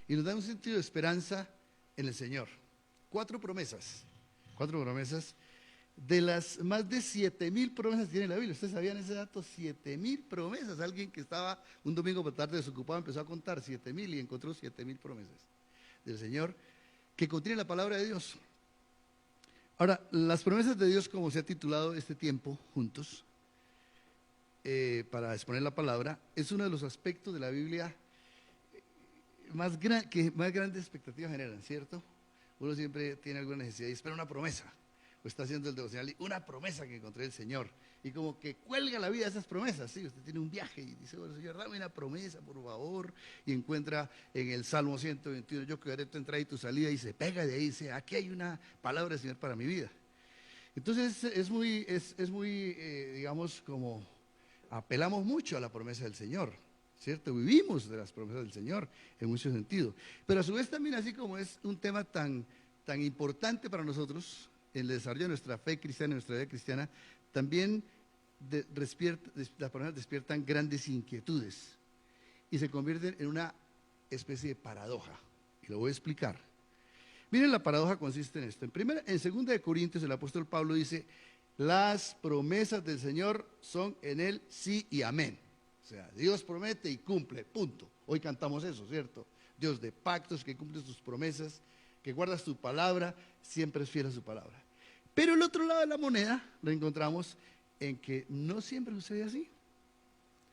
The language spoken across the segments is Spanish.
y nos da un sentido de esperanza en el Señor. Cuatro promesas de las más de 7,000 promesas que tiene la Biblia. ¿Ustedes sabían ese dato? 7,000 promesas. Alguien que estaba un domingo por tarde desocupado empezó a contar 7,000 y encontró 7,000 promesas del Señor que contiene la palabra de Dios. Ahora, las promesas de Dios, como se ha titulado este tiempo juntos, para exponer la palabra, es uno de los aspectos de la Biblia que más grandes expectativas generan, ¿cierto? Uno siempre tiene alguna necesidad y espera una promesa, o está haciendo el devocional y una promesa que encontré del Señor, y como que cuelga la vida de esas promesas. Sí, usted tiene un viaje y dice, bueno, Señor, dame una promesa, por favor, y encuentra en el Salmo 121, yo cuidaré tu entrada y tu salida, y se pega de ahí y dice, aquí hay una palabra del Señor para mi vida. Entonces es muy, digamos, como apelamos mucho a la promesa del Señor, ¿cierto? Vivimos de las promesas del Señor en mucho sentido, pero a su vez también, así como es un tema tan importante para nosotros en el desarrollo de nuestra fe cristiana, nuestra vida cristiana, también las promesas despiertan grandes inquietudes y se convierten en una especie de paradoja, y lo voy a explicar. Miren, la paradoja consiste en esto. En 2 de Corintios el apóstol Pablo dice, las promesas del Señor son en él sí y amén. O sea, Dios promete y cumple, punto. Hoy cantamos eso, ¿cierto? Dios de pactos, que cumple sus promesas, que guarda su palabra, siempre es fiel a su palabra. Pero el otro lado de la moneda lo encontramos en que no siempre sucede así.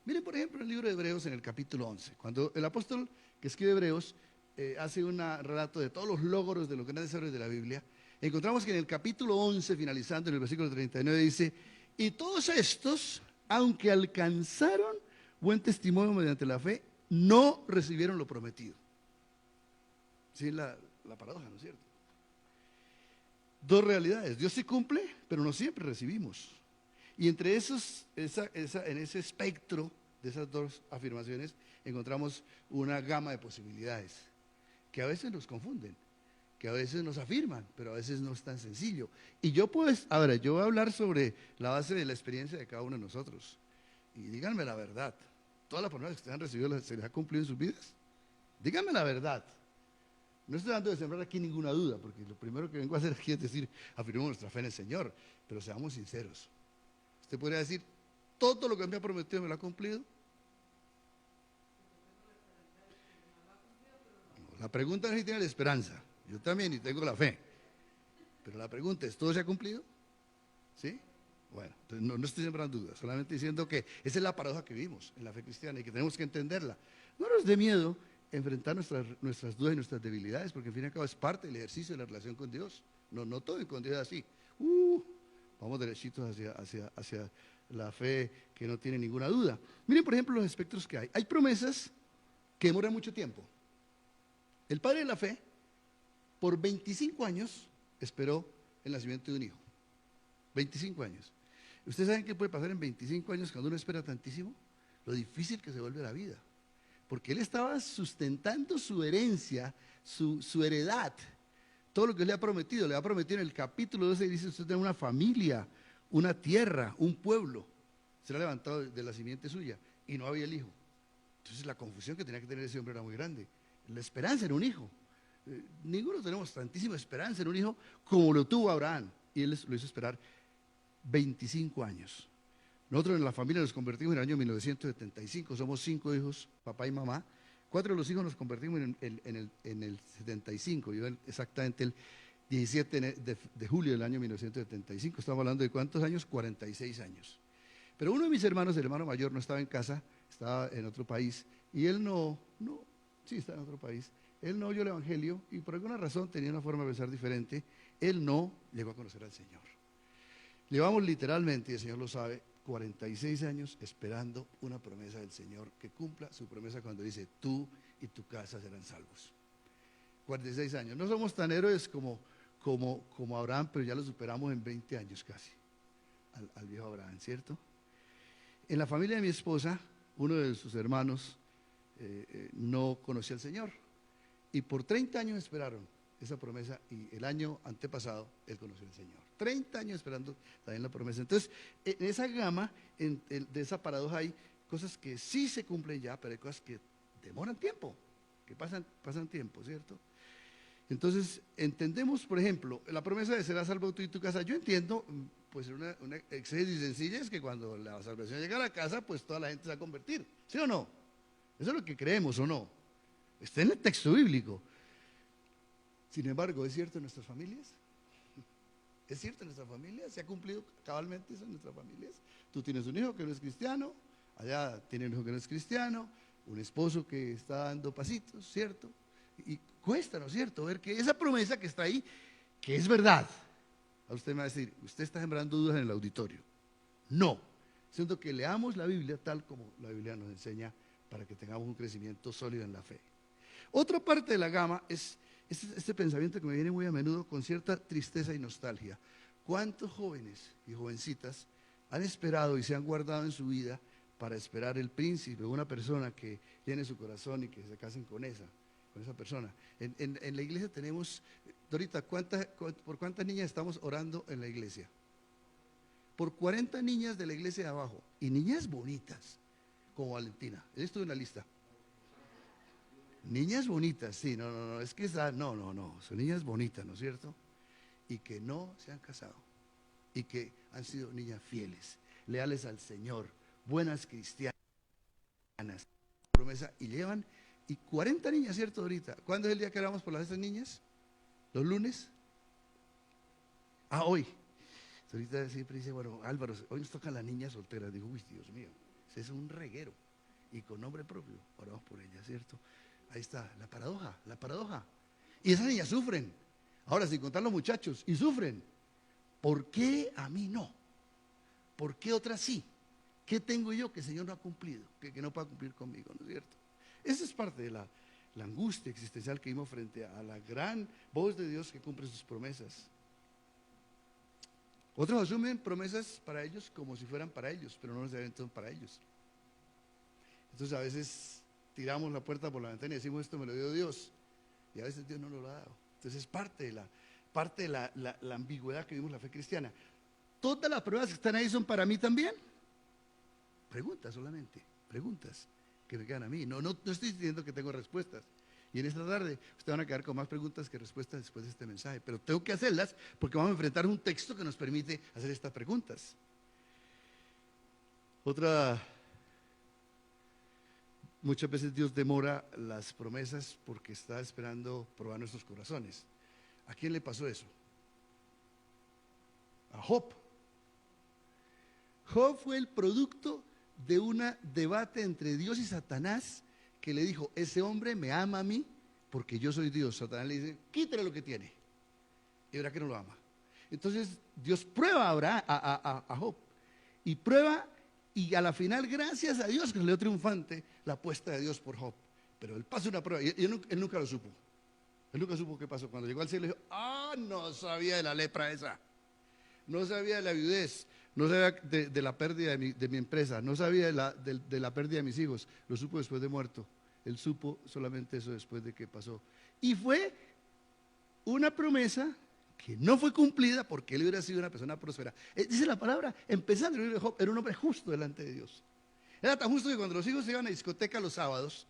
Miren, por ejemplo, el libro de Hebreos en el capítulo 11, cuando el apóstol que escribe Hebreos hace un relato de todos los logros de los grandes héroes de la Biblia, encontramos que en el capítulo 11, finalizando en el versículo 39, dice, y todos estos, aunque alcanzaron buen testimonio mediante la fe, no recibieron lo prometido. Sí, la paradoja, ¿no es cierto? Dos realidades, Dios sí cumple, pero no siempre recibimos. Y entre en ese espectro de esas dos afirmaciones, encontramos una gama de posibilidades que a veces nos confunden, que a veces nos afirman, pero a veces no es tan sencillo. Y yo pues, ahora, yo voy a hablar sobre la base de la experiencia de cada uno de nosotros. Y díganme la verdad, ¿todas las promesas que ustedes han recibido se les ha cumplido en sus vidas? Díganme la verdad. No estoy dando de sembrar aquí ninguna duda, porque lo primero que vengo a hacer aquí es decir, afirmamos nuestra fe en el Señor, pero seamos sinceros. Usted podría decir, ¿todo lo que me ha prometido me lo ha cumplido? La pregunta no es si tiene la esperanza, yo también y tengo la fe, pero la pregunta es, ¿todo se ha cumplido? ¿Sí? Bueno, entonces no estoy sembrando dudas, solamente diciendo que esa es la paradoja que vivimos en la fe cristiana y que tenemos que entenderla. No nos dé miedo enfrentar nuestras dudas y nuestras debilidades, porque al fin y al cabo es parte del ejercicio de la relación con Dios. No todo con Dios es así. Vamos derechitos hacia la fe que no tiene ninguna duda. Miren, por ejemplo, los espectros que hay. Hay promesas que demoran mucho tiempo. El padre de la fe, por 25 años, esperó el nacimiento de un hijo. 25 años. ¿Ustedes saben qué puede pasar en 25 años cuando uno espera tantísimo? Lo difícil que se vuelve la vida. Porque él estaba sustentando su herencia, su heredad. Todo lo que le ha prometido en el capítulo 12, dice, usted tiene una familia, una tierra, un pueblo. Será levantado de la simiente suya. Y no había el hijo. Entonces la confusión que tenía que tener ese hombre era muy grande. La esperanza en un hijo. Ninguno tenemos tantísima esperanza en un hijo como lo tuvo Abraham. Y él lo hizo esperar 25 años. Nosotros en la familia nos convertimos en el año 1975. Somos 5 hijos, papá y mamá. 4 de los hijos nos convertimos en el 75. Yo exactamente el 17 de julio del año 1975. Estamos hablando de ¿cuántos años? 46 años. Pero uno de mis hermanos, el hermano mayor, no estaba en casa, estaba en otro país. Y él sí, está en otro país. Él no oyó el evangelio y por alguna razón tenía una forma de pensar diferente. Él no llegó a conocer al Señor. Llevamos literalmente, y el Señor lo sabe, 46 años esperando una promesa del Señor que cumpla su promesa cuando dice, tú y tu casa serán salvos. 46 años. No somos tan héroes como Abraham, pero ya lo superamos en 20 años casi, al viejo Abraham, ¿cierto? En la familia de mi esposa, uno de sus hermanos no conocía al Señor y por 30 años esperaron esa promesa y el año antepasado él conoció al Señor. 30 años esperando también la promesa. Entonces, en esa gama, de esa paradoja hay cosas que sí se cumplen ya, pero hay cosas que demoran tiempo. que pasan tiempo, ¿cierto? Entonces, entendemos, por ejemplo, la promesa de serás salvo tú y tu casa. Yo entiendo, pues una exégesis sencilla es que cuando la salvación llega a la casa, pues toda la gente se va a convertir, ¿sí o no? Eso es lo que creemos, ¿o no? Está en el texto bíblico. Sin embargo, ¿es cierto en nuestras familias? ¿Es cierto en nuestras familias? ¿Se ha cumplido cabalmente eso en nuestras familias? Tú tienes un hijo que no es cristiano, allá tiene un hijo que no es cristiano, un esposo que está dando pasitos, ¿cierto? Y cuesta, ¿no es cierto?, ver que esa promesa que está ahí, que es verdad. A usted me va a decir, usted está sembrando dudas en el auditorio. No, siento que leamos la Biblia tal como la Biblia nos enseña para que tengamos un crecimiento sólido en la fe. Otra parte de la gama es este pensamiento que me viene muy a menudo con cierta tristeza y nostalgia. ¿Cuántos jóvenes y jovencitas han esperado y se han guardado en su vida para esperar el príncipe, una persona que llene su corazón y que se casen con esa persona? En la iglesia tenemos, Dorita, ¿por cuántas niñas estamos orando en la iglesia? Por 40 niñas de la iglesia de abajo, y niñas bonitas, como Valentina. Esto es una lista. Niñas bonitas, sí, no, es que no, son niñas bonitas, ¿no es cierto? Y que no se han casado, y que han sido niñas fieles, leales al Señor, buenas cristianas, promesa, y llevan, y 40 niñas, ¿cierto, ahorita? ¿Cuándo es el día que oramos por las esas niñas? ¿Los lunes? Hoy. Ahorita siempre dice, bueno, Álvaro, hoy nos tocan las niñas solteras. Digo, uy, Dios mío, ese es un reguero, y con nombre propio, oramos por ellas, ¿cierto? Ahí está, la paradoja. Y esas niñas sufren. Ahora, sin contar los muchachos, y sufren. ¿Por qué a mí no? ¿Por qué otras sí? ¿Qué tengo yo que el Señor no ha cumplido? Que no pueda cumplir conmigo, ¿no es cierto? Esa es parte de la angustia existencial que vimos frente a la gran voz de Dios que cumple sus promesas. Otros asumen promesas para ellos como si fueran para ellos, pero no necesariamente son para ellos. Entonces a veces tiramos la puerta por la ventana y decimos, esto me lo dio Dios, y a veces Dios no lo ha dado. Entonces es parte de la ambigüedad que vimos en la fe cristiana. ¿Todas las pruebas que están ahí son para mí también? Preguntas solamente, preguntas que me quedan a mí. No estoy diciendo que tengo respuestas. Y en esta tarde ustedes van a quedar con más preguntas que respuestas después de este mensaje, pero tengo que hacerlas porque vamos a enfrentar un texto que nos permite hacer estas preguntas. Muchas veces Dios demora las promesas porque está esperando probar nuestros corazones. ¿A quién le pasó eso? A Job. Job fue el producto de un debate entre Dios y Satanás, que le dijo, ese hombre me ama a mí porque yo soy Dios. Satanás le dice, quítale lo que tiene. Y verá que no lo ama. Entonces Dios prueba a Job. Y prueba, y a la final, gracias a Dios, que salió triunfante la apuesta de Dios por Job. Pero él pasa una prueba, y él nunca lo supo. Él nunca supo qué pasó. Cuando llegó al cielo, dijo, no sabía de la lepra esa. No sabía de la viudez. No sabía de la pérdida de mi empresa. No sabía de la pérdida de mis hijos. Lo supo después de muerto. Él supo solamente eso después de que pasó. Y fue una promesa que no fue cumplida porque él hubiera sido una persona próspera. Dice la palabra, empezando el libro de Job, era un hombre justo delante de Dios. Era tan justo que cuando los hijos se iban a discoteca los sábados,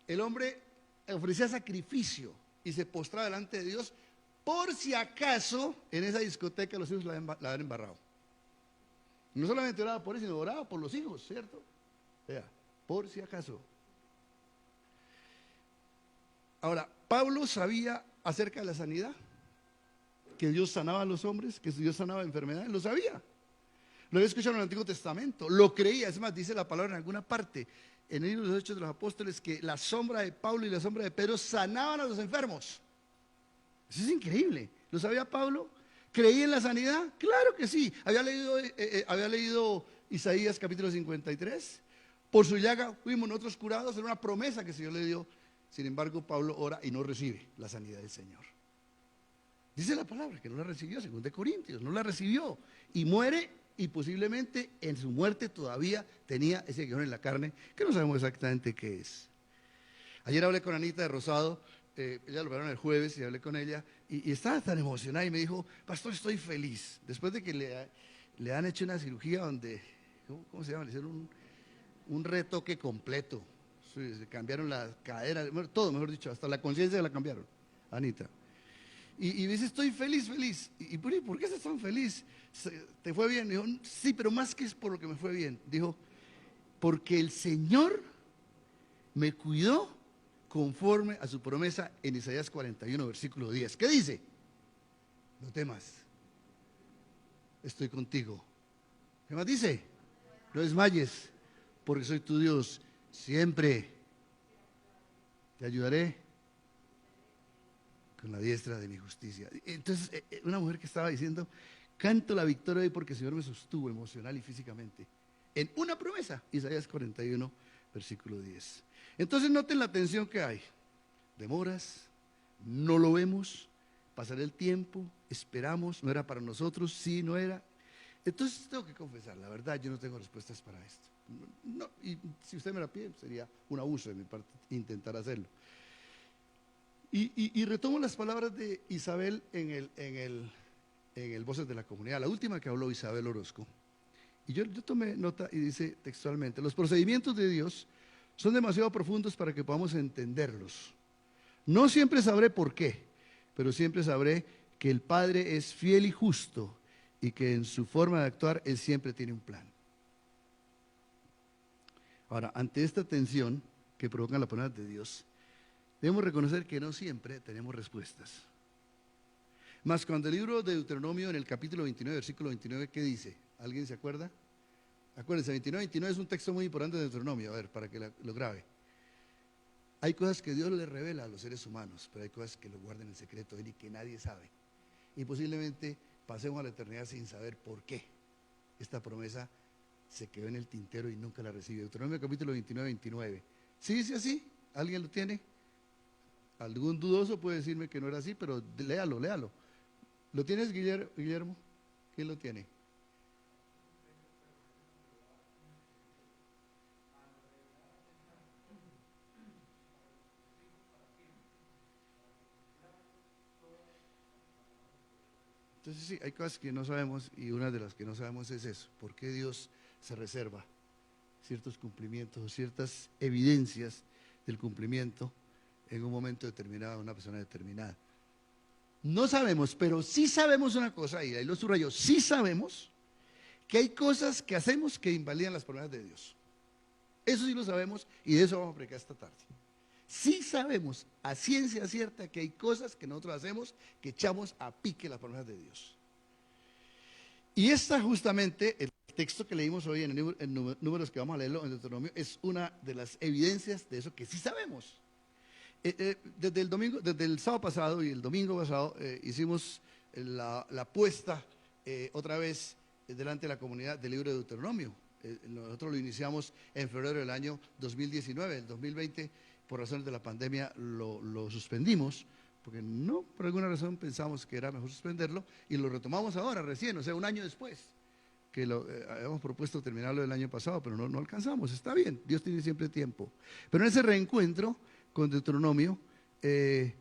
el hombre ofrecía sacrificio y se postraba delante de Dios por si acaso en esa discoteca los hijos la habían embarrado. No solamente oraba por eso, sino oraba por los hijos, ¿cierto? Por si acaso. Ahora, Pablo sabía acerca de la sanidad, que Dios sanaba a los hombres, que Dios sanaba enfermedades, lo sabía. Lo había escuchado en el Antiguo Testamento, lo creía. Es más, dice la palabra en alguna parte, en el libro de los Hechos de los Apóstoles, que la sombra de Pablo y la sombra de Pedro sanaban a los enfermos. Eso es increíble. ¿Lo sabía Pablo? ¿Creía en la sanidad? Claro que sí. Había leído Isaías capítulo 53. Por su llaga fuimos nosotros curados. Era una promesa que el Señor le dio. Sin embargo, Pablo ora y no recibe la sanidad del Señor. Dice la palabra que no la recibió, según de Corintios, no la recibió. Y muere, y posiblemente en su muerte todavía tenía ese aguijón en la carne, que no sabemos exactamente qué es. Ayer hablé con Anita de Rosado. Ella lo vieron el jueves y hablé con ella y estaba tan emocionada y me dijo, pastor, estoy feliz. Después de que le han hecho una cirugía donde, ¿cómo se llama? Le hicieron un retoque completo. sí, se cambiaron la cadera, bueno, todo, mejor dicho, hasta la conciencia la cambiaron, Anita. Y dice, estoy feliz, feliz. ¿Por qué estás tan feliz? ¿Te fue bien? Dijo, sí, pero más que es por lo que me fue bien. Dijo, porque el Señor me cuidó conforme a su promesa en Isaías 41, versículo 10. ¿Qué dice? No temas, estoy contigo. ¿Qué más dice? No desmayes, porque soy tu Dios. Siempre te ayudaré con la diestra de mi justicia. Entonces, una mujer que estaba diciendo, canto la victoria hoy porque el Señor me sostuvo emocional y físicamente. En una promesa, Isaías 41, versículo 10. Entonces, noten la tensión que hay. Demoras, no lo vemos, pasará el tiempo, esperamos, no era para nosotros, sí, no era. Entonces, tengo que confesar, la verdad, yo no tengo respuestas para esto. No, y si usted me la pide, sería un abuso de mi parte intentar hacerlo. Y retomo las palabras de Isabel en el Voces de la Comunidad, la última que habló Isabel Orozco. Y yo tomé nota y dice textualmente, los procedimientos de Dios son demasiado profundos para que podamos entenderlos. No siempre sabré por qué, pero siempre sabré que el Padre es fiel y justo y que en su forma de actuar Él siempre tiene un plan. Ahora, ante esta tensión que provocan las palabras de Dios, debemos reconocer que no siempre tenemos respuestas. Mas cuando el libro de Deuteronomio en el capítulo 29, versículo 29, ¿qué dice? ¿Alguien se acuerda? Acuérdense, 29 es un texto muy importante de Deuteronomio, a ver, para que lo grabe. Hay cosas que Dios le revela a los seres humanos, pero hay cosas que lo guardan en secreto y que nadie sabe. Y posiblemente pasemos a la eternidad sin saber por qué esta promesa se quedó en el tintero y nunca la recibió. Deuteronomio capítulo 29, 29. ¿Sí dice así? ¿Alguien lo tiene? Algún dudoso puede decirme que no era así, pero léalo, léalo. ¿Lo tienes, Guillermo? ¿Quién lo tiene? Entonces sí, hay cosas que no sabemos y una de las que no sabemos es eso. ¿Por qué Dios se reserva ciertos cumplimientos, ciertas evidencias del cumplimiento en un momento determinado, una persona determinada? No sabemos, pero sí sabemos una cosa, y ahí lo subrayo, sí sabemos que hay cosas que hacemos que invalidan las promesas de Dios. Eso sí lo sabemos y de eso vamos a predicar esta tarde. Sí sabemos a ciencia cierta que hay cosas que nosotros hacemos que echamos a pique las promesas de Dios. Y esta justamente, el texto que leímos hoy en números que vamos a leerlo en Deuteronomio, es una de las evidencias de eso que sí sabemos. Desde el sábado pasado y el domingo pasado hicimos la puesta otra vez delante de la comunidad del libro de Deuteronomio. Nosotros lo iniciamos en febrero del año 2019, el 2020 por razones de la pandemia lo suspendimos, porque no, por alguna razón pensamos que era mejor suspenderlo y lo retomamos ahora recién, o sea, un año después, que habíamos propuesto terminarlo el año pasado, pero no alcanzamos. Está bien, Dios tiene siempre tiempo. Pero en ese reencuentro con Deuteronomio he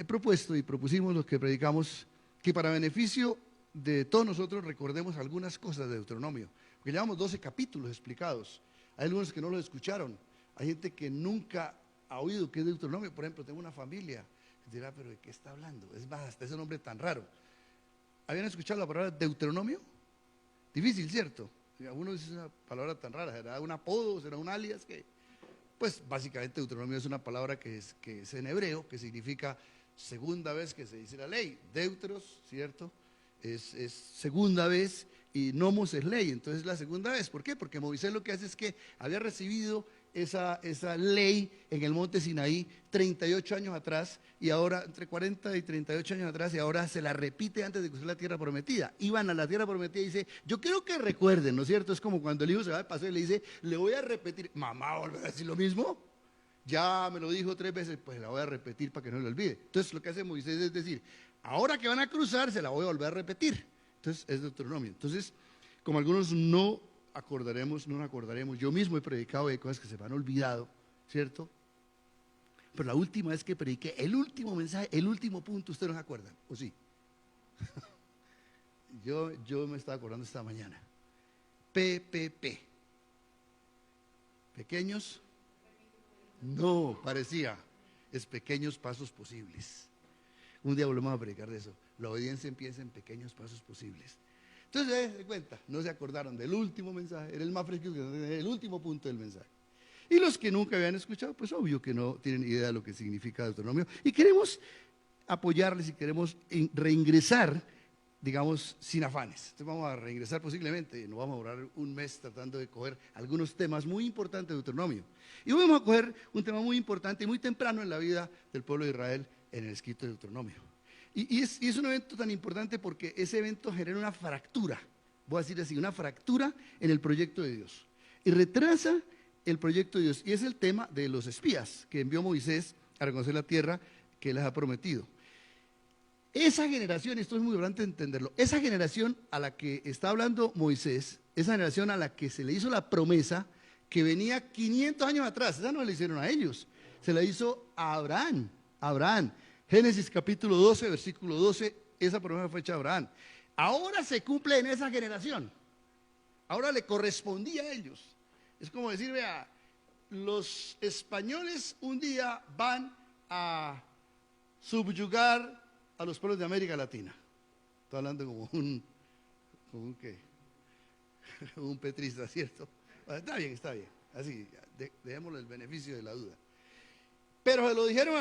propuesto y propusimos los que predicamos que para beneficio de todos nosotros recordemos algunas cosas de Deuteronomio, porque llevamos 12 capítulos explicados. Hay algunos que no los escucharon, hay gente que nunca ha oído qué es Deuteronomio. Por ejemplo, tengo una familia que dirá, pero ¿de qué está hablando? Es más, hasta ese nombre tan raro. ¿Habían escuchado la palabra Deuteronomio? Difícil, ¿cierto? Algunos dicen una palabra tan rara, ¿será un apodo, será un alias? Pues básicamente Deuteronomio es una palabra que es en hebreo, que significa segunda vez que se dice la ley. Deuteros, ¿cierto? Es segunda vez y nomos es ley, entonces es la segunda vez. ¿Por qué? Porque Moisés lo que hace es que había recibido esa ley en el monte Sinaí 38 años atrás y ahora, entre 40 y 38 años atrás, y ahora se la repite antes de cruzar la tierra prometida. Iban a la tierra prometida y dice, yo quiero que recuerden, ¿no es cierto? Es como cuando el hijo se va de paseo y le dice, le voy a repetir, mamá, ¿volver a decir lo mismo? Ya me lo dijo 3 veces, pues la voy a repetir para que no le olvide. Entonces lo que hace Moisés es decir, ahora que van a cruzar, se la voy a volver a repetir. Entonces es Deuteronomio. Entonces, como algunos no nos acordaremos, yo mismo he predicado de cosas que se me han olvidado, ¿cierto? Pero la última vez que prediqué, el último mensaje, el último punto, ¿ustedes no se acuerdan? ¿O sí? yo me estaba acordando esta mañana. PPP. Pequeños, No, parecía. Es pequeños pasos posibles. Un día volvemos a predicar de eso. La obediencia empieza en pequeños pasos posibles. Entonces, se cuenta, no se acordaron del último mensaje, era el más fresco, el último punto del mensaje. Y los que nunca habían escuchado, pues obvio que no tienen idea de lo que significa Deuteronomio. Y queremos apoyarles y queremos reingresar, digamos, sin afanes. Entonces vamos a reingresar posiblemente, nos vamos a durar un mes tratando de coger algunos temas muy importantes de Deuteronomio. Y vamos a coger un tema muy importante y muy temprano en la vida del pueblo de Israel en el escrito de Deuteronomio. Y es un evento tan importante porque ese evento genera una fractura, voy a decir así, una fractura en el proyecto de Dios. Y retrasa el proyecto de Dios. Y es el tema de los espías que envió Moisés a reconocer la tierra que les ha prometido. Esa generación, esto es muy importante entenderlo, esa generación a la que está hablando Moisés, esa generación a la que se le hizo la promesa que venía 500 años atrás, esa no la hicieron a ellos, se la hizo a Abraham. Génesis capítulo 12, versículo 12, esa promesa fue hecha a Abraham. Ahora se cumple en esa generación, ahora le correspondía a ellos. Es como decir, vea, los españoles un día van a subyugar a los pueblos de América Latina. Estoy hablando como un ¿qué? Un petrista, ¿cierto? Está bien, así, dejémosle el beneficio de la duda. Pero se lo dijeron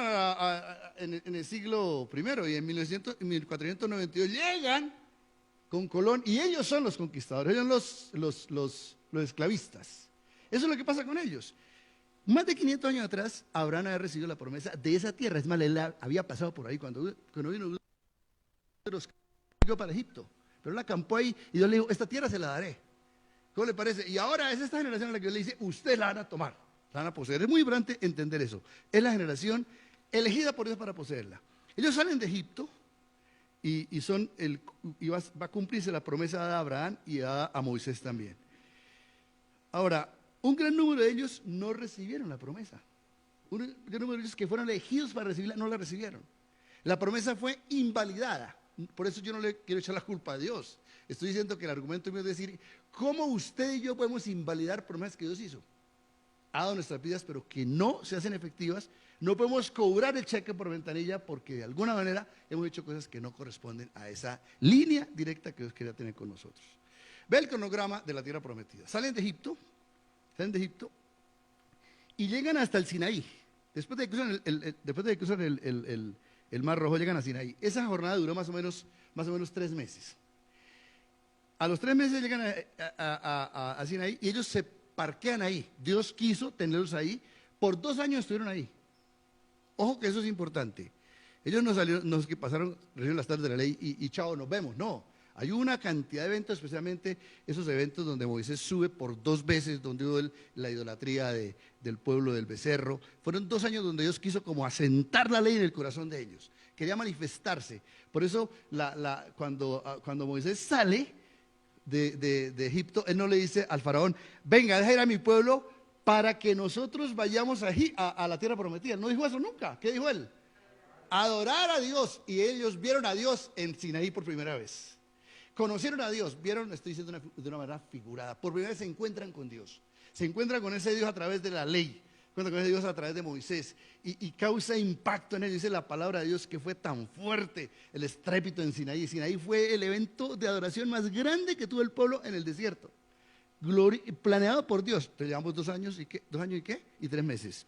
en el siglo I y en 1492 llegan con Colón y ellos son los conquistadores, ellos son los esclavistas. Eso es lo que pasa con ellos. Más de 500 años atrás, Abraham había recibido la promesa de esa tierra. Es más, él había pasado por ahí cuando vino para Egipto. Pero él acampó ahí y Dios le dijo, esta tierra se la daré. ¿Cómo le parece? Y ahora es esta generación a la que Dios le dice, usted la van a tomar, la van a poseer. Es muy importante entender eso. Es la generación elegida por Dios para poseerla. Ellos salen de Egipto y va a cumplirse la promesa de Abraham y a Moisés también. Ahora, un gran número de ellos no recibieron la promesa. Un gran número de ellos que fueron elegidos para recibirla no la recibieron. La promesa fue invalidada. Por eso yo no le quiero echar la culpa a Dios. Estoy diciendo que el argumento mío es decir, ¿cómo usted y yo podemos invalidar promesas que Dios hizo? Ha dado nuestras vidas, pero que no se hacen efectivas. No podemos cobrar el cheque por ventanilla porque de alguna manera hemos hecho cosas que no corresponden a esa línea directa que Dios quería tener con nosotros. Ve el cronograma de la tierra prometida. Salen de Egipto y llegan hasta el Sinaí. Después de que cruzan el Mar Rojo, llegan a Sinaí. Esa jornada duró más o menos 3 meses. A los 3 meses llegan a Sinaí y ellos se parquean ahí. Dios quiso tenerlos ahí. Por 2 años estuvieron ahí. Ojo que eso es importante. Ellos no salieron, no es que pasaron recién las tardes de la ley y chao, nos vemos. No. Hay una cantidad de eventos, especialmente esos eventos donde Moisés sube por 2 veces, donde hubo la idolatría del pueblo del becerro. Fueron 2 años donde Dios quiso como asentar la ley en el corazón de ellos. Quería manifestarse. Por eso cuando Moisés sale de Egipto, él no le dice al faraón, venga, deja ir a mi pueblo para que nosotros vayamos a la tierra prometida. No dijo eso nunca. ¿Qué dijo él? Adorar a Dios. Y ellos vieron a Dios en Sinaí por primera vez. Conocieron a Dios, vieron, estoy diciendo de una manera figurada, por primera vez se encuentran con Dios, se encuentran con ese Dios a través de la ley, se encuentran con ese Dios a través de Moisés y causa impacto en ellos. Dice la palabra de Dios que fue tan fuerte el estrépito en Sinaí. Sinaí fue el evento de adoración más grande que tuvo el pueblo en el desierto, planeado por Dios. Entonces llevamos 2 años y qué, 2 años y qué, y 3 meses.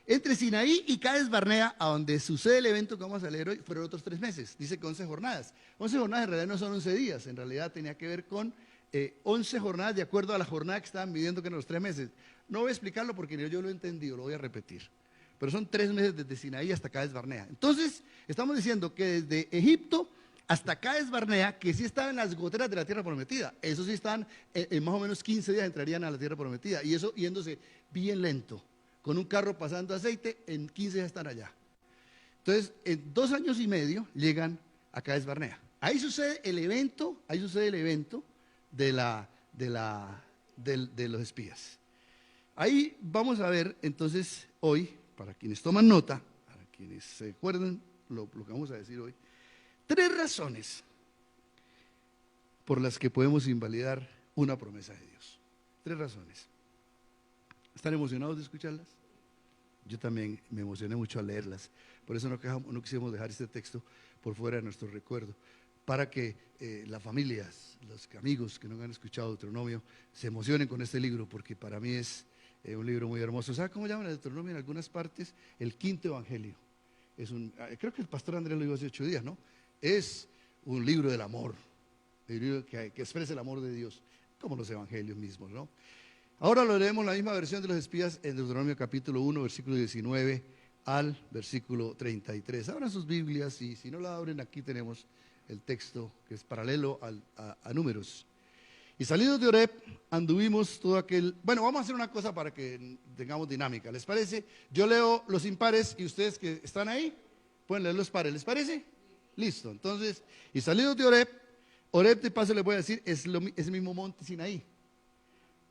Entre Sinaí y Cades Barnea, a donde sucede el evento que vamos a leer hoy, fueron otros 3 meses. Dice que 11 jornadas. 11 jornadas en realidad no son 11 días, en realidad tenía que ver con 11 jornadas de acuerdo a la jornada que estaban midiendo que eran los 3 meses. No voy a explicarlo porque yo lo he entendido, lo voy a repetir. Pero son 3 meses desde Sinaí hasta Cades Barnea. Entonces, estamos diciendo que desde Egipto hasta Cades Barnea, que sí estaban en las goteras de la tierra prometida, eso sí están en más o menos 15 días entrarían a la tierra prometida, y eso yéndose bien lento. Con un carro pasando aceite, en 15 ya están allá. Entonces, en 2 años y medio llegan a Cades Barnea. Ahí sucede el evento de los espías. Ahí vamos a ver entonces hoy, para quienes toman nota, para quienes se acuerdan lo que vamos a decir hoy, 3 razones por las que podemos invalidar una promesa de Dios. 3 razones. ¿Están emocionados de escucharlas? Yo también me emocioné mucho al leerlas. Por eso no quisimos dejar este texto por fuera de nuestro recuerdo, para que las familias, los amigos que no han escuchado Deuteronomio, se emocionen con este libro, porque para mí es un libro muy hermoso. ¿Sabe cómo llaman el Deuteronomio en algunas partes? El quinto evangelio. Creo que el pastor Andrés lo dijo hace 8 días, ¿no? Es un libro del amor, un libro que expresa el amor de Dios, como los evangelios mismos, ¿no? Ahora lo leemos la misma versión de los espías en Deuteronomio capítulo 1, versículo 19 al versículo 33. Abran sus Biblias y si no la abren, aquí tenemos el texto que es paralelo a Números. Y salidos de Horeb, anduvimos todo aquel... Bueno, vamos a hacer una cosa para que tengamos dinámica, ¿les parece? Yo leo los impares y ustedes que están ahí pueden leer los pares, ¿les parece? Listo, entonces, y salidos de Horeb de paso les voy a decir, es el mismo monte Sinaí,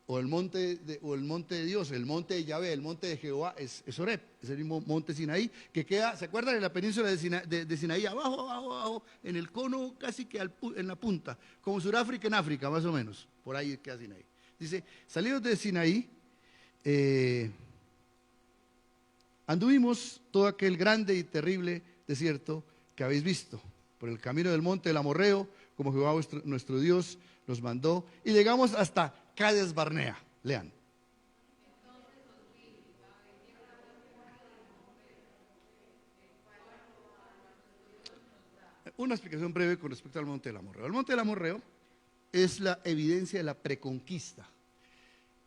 o el monte de Dios, el monte de Yahvé, el monte de Jehová, es Horeb, es el mismo monte Sinaí, que queda, ¿se acuerdan? En la península de Sinaí, abajo, en el cono casi que en la punta, como Sudáfrica en África, más o menos, por ahí queda Sinaí. Dice, salidos de Sinaí, anduvimos todo aquel grande y terrible desierto que habéis visto, por el camino del monte del Amorreo, como Jehová nuestro Dios nos mandó, y llegamos hasta Cades Barnea. Lean. Una explicación breve con respecto al monte del Amorreo. El monte del Amorreo es la evidencia de la preconquista.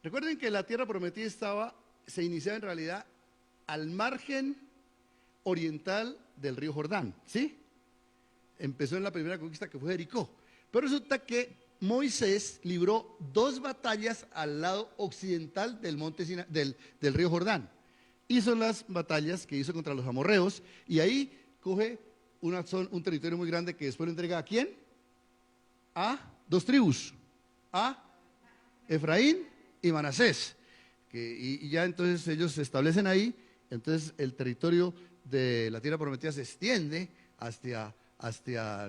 Recuerden que la tierra prometida se iniciaba en realidad al margen oriental del río Jordán, ¿sí? Empezó en la primera conquista que fue Jericó. Pero resulta que Moisés libró 2 batallas al lado occidental del monte del río Jordán. Y son las batallas que hizo contra los amorreos. Y ahí coge un territorio muy grande que después lo entrega ¿a quién? A 2 tribus. A Efraín y Manasés. Y ya entonces ellos se establecen ahí. Entonces el territorio de la tierra prometida se extiende hacia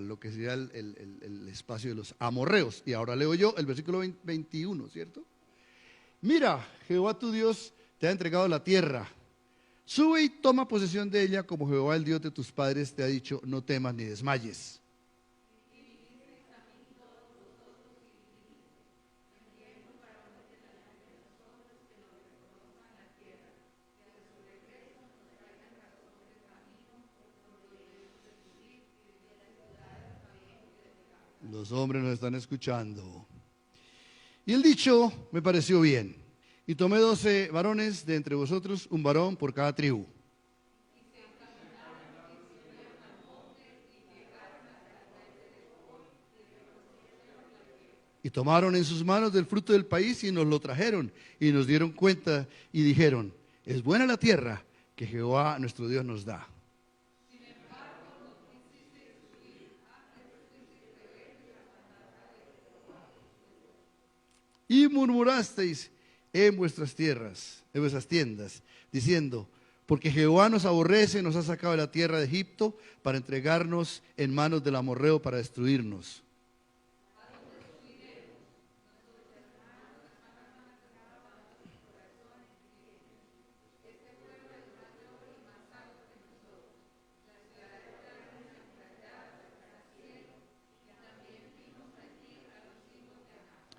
lo que sería el espacio de los amorreos. Y ahora leo yo el versículo 21, ¿cierto? Mira, Jehová tu Dios te ha entregado la tierra. Sube y toma posesión de ella, como Jehová el Dios de tus padres te ha dicho, no temas ni desmayes. Los hombres nos están escuchando. Y el dicho me pareció bien. Y tomé 12 varones de entre vosotros, un varón por cada tribu. Y tomaron en sus manos del fruto del país y nos lo trajeron. Y nos dieron cuenta y dijeron, es buena la tierra que Jehová nuestro Dios nos da. Y murmurasteis en vuestras tierras, en vuestras tiendas, diciendo, porque Jehová nos aborrece, nos ha sacado de la tierra de Egipto para entregarnos en manos del amorreo para destruirnos.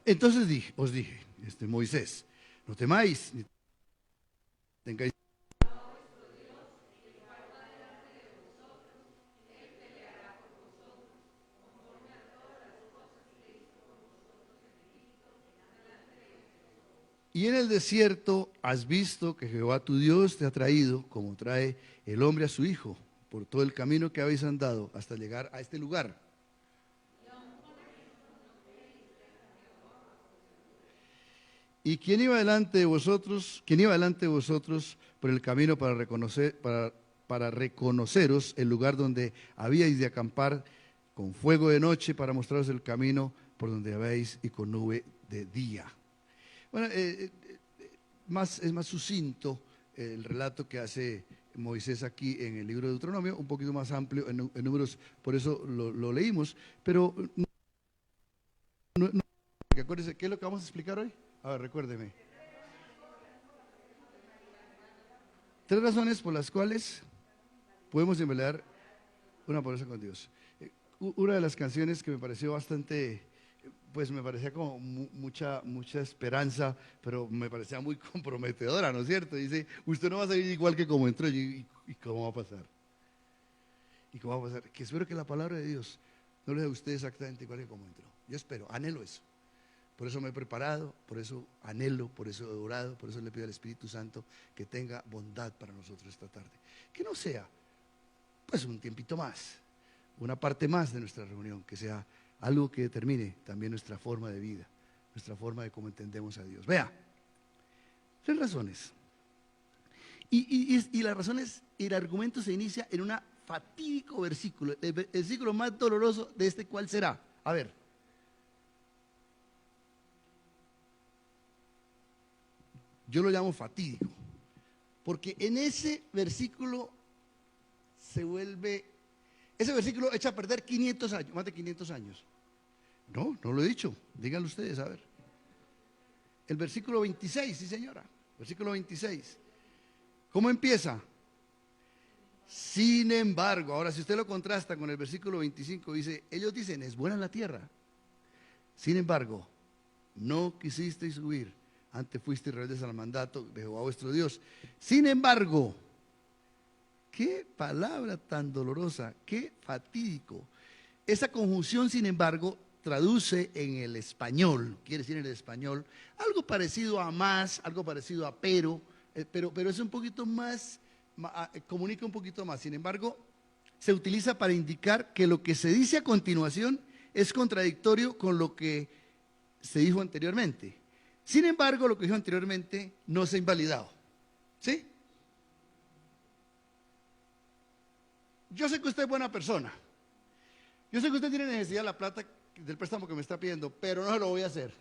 Entonces os dije, Moisés, no temáis, ni tengáis. Y en el desierto has visto que Jehová tu Dios te ha traído, como trae el hombre a su hijo, por todo el camino que habéis andado hasta llegar a este lugar. ¿Y quién iba delante de vosotros? ¿Quién iba delante de vosotros por el camino para reconoceros el lugar donde habíais de acampar con fuego de noche para mostraros el camino por donde habéis y con nube de día? Bueno, es más sucinto el relato que hace Moisés aquí en el libro de Deuteronomio, un poquito más amplio en números, por eso lo leímos, pero acuérdense, ¿qué es lo que vamos a explicar hoy? A ver, recuérdeme. Tres razones por las cuales podemos invalidar una promesa con Dios. Una de las canciones que me pareció bastante, pues me parecía como mucha esperanza, pero me parecía muy comprometedora, ¿no es cierto? Dice, usted no va a salir igual que como entró. ¿Y cómo va a pasar? ¿Y cómo va a pasar? Que espero que la palabra de Dios no le dé a usted exactamente igual que como entró. Yo espero, anhelo eso. Por eso me he preparado, por eso anhelo, por eso he orado, por eso le pido al Espíritu Santo que tenga bondad para nosotros esta tarde. Que no sea, pues, un tiempito más, una parte más de nuestra reunión, que sea algo que determine también nuestra forma de vida, nuestra forma de cómo entendemos a Dios. Vea, tres razones. Y las razones, y el argumento se inicia en un fatídico versículo, el versículo más doloroso de este, ¿cuál será? A ver. Yo lo llamo fatídico, porque en ese versículo ese versículo echa a perder 500 años, más de 500 años. No lo he dicho, díganlo ustedes, a ver. El versículo 26, sí señora, versículo 26. ¿Cómo empieza? Sin embargo, ahora si usted lo contrasta con el versículo 25, dice, ellos dicen, es buena la tierra. Sin embargo, no quisisteis subir, antes fuisteis rebeldes al mandato de Jehová vuestro Dios. Sin embargo, qué palabra tan dolorosa, qué fatídico. Esa conjunción, sin embargo, traduce en el español, quiere decir en el español, algo parecido a más, algo parecido a pero es un poquito más, comunica un poquito más. Sin embargo, se utiliza para indicar que lo que se dice a continuación es contradictorio con lo que se dijo anteriormente. Sin embargo, lo que dijo anteriormente no se ha invalidado. ¿Sí? Yo sé que usted es buena persona. Yo sé que usted tiene necesidad de la plata del préstamo que me está pidiendo, pero no se lo voy a hacer.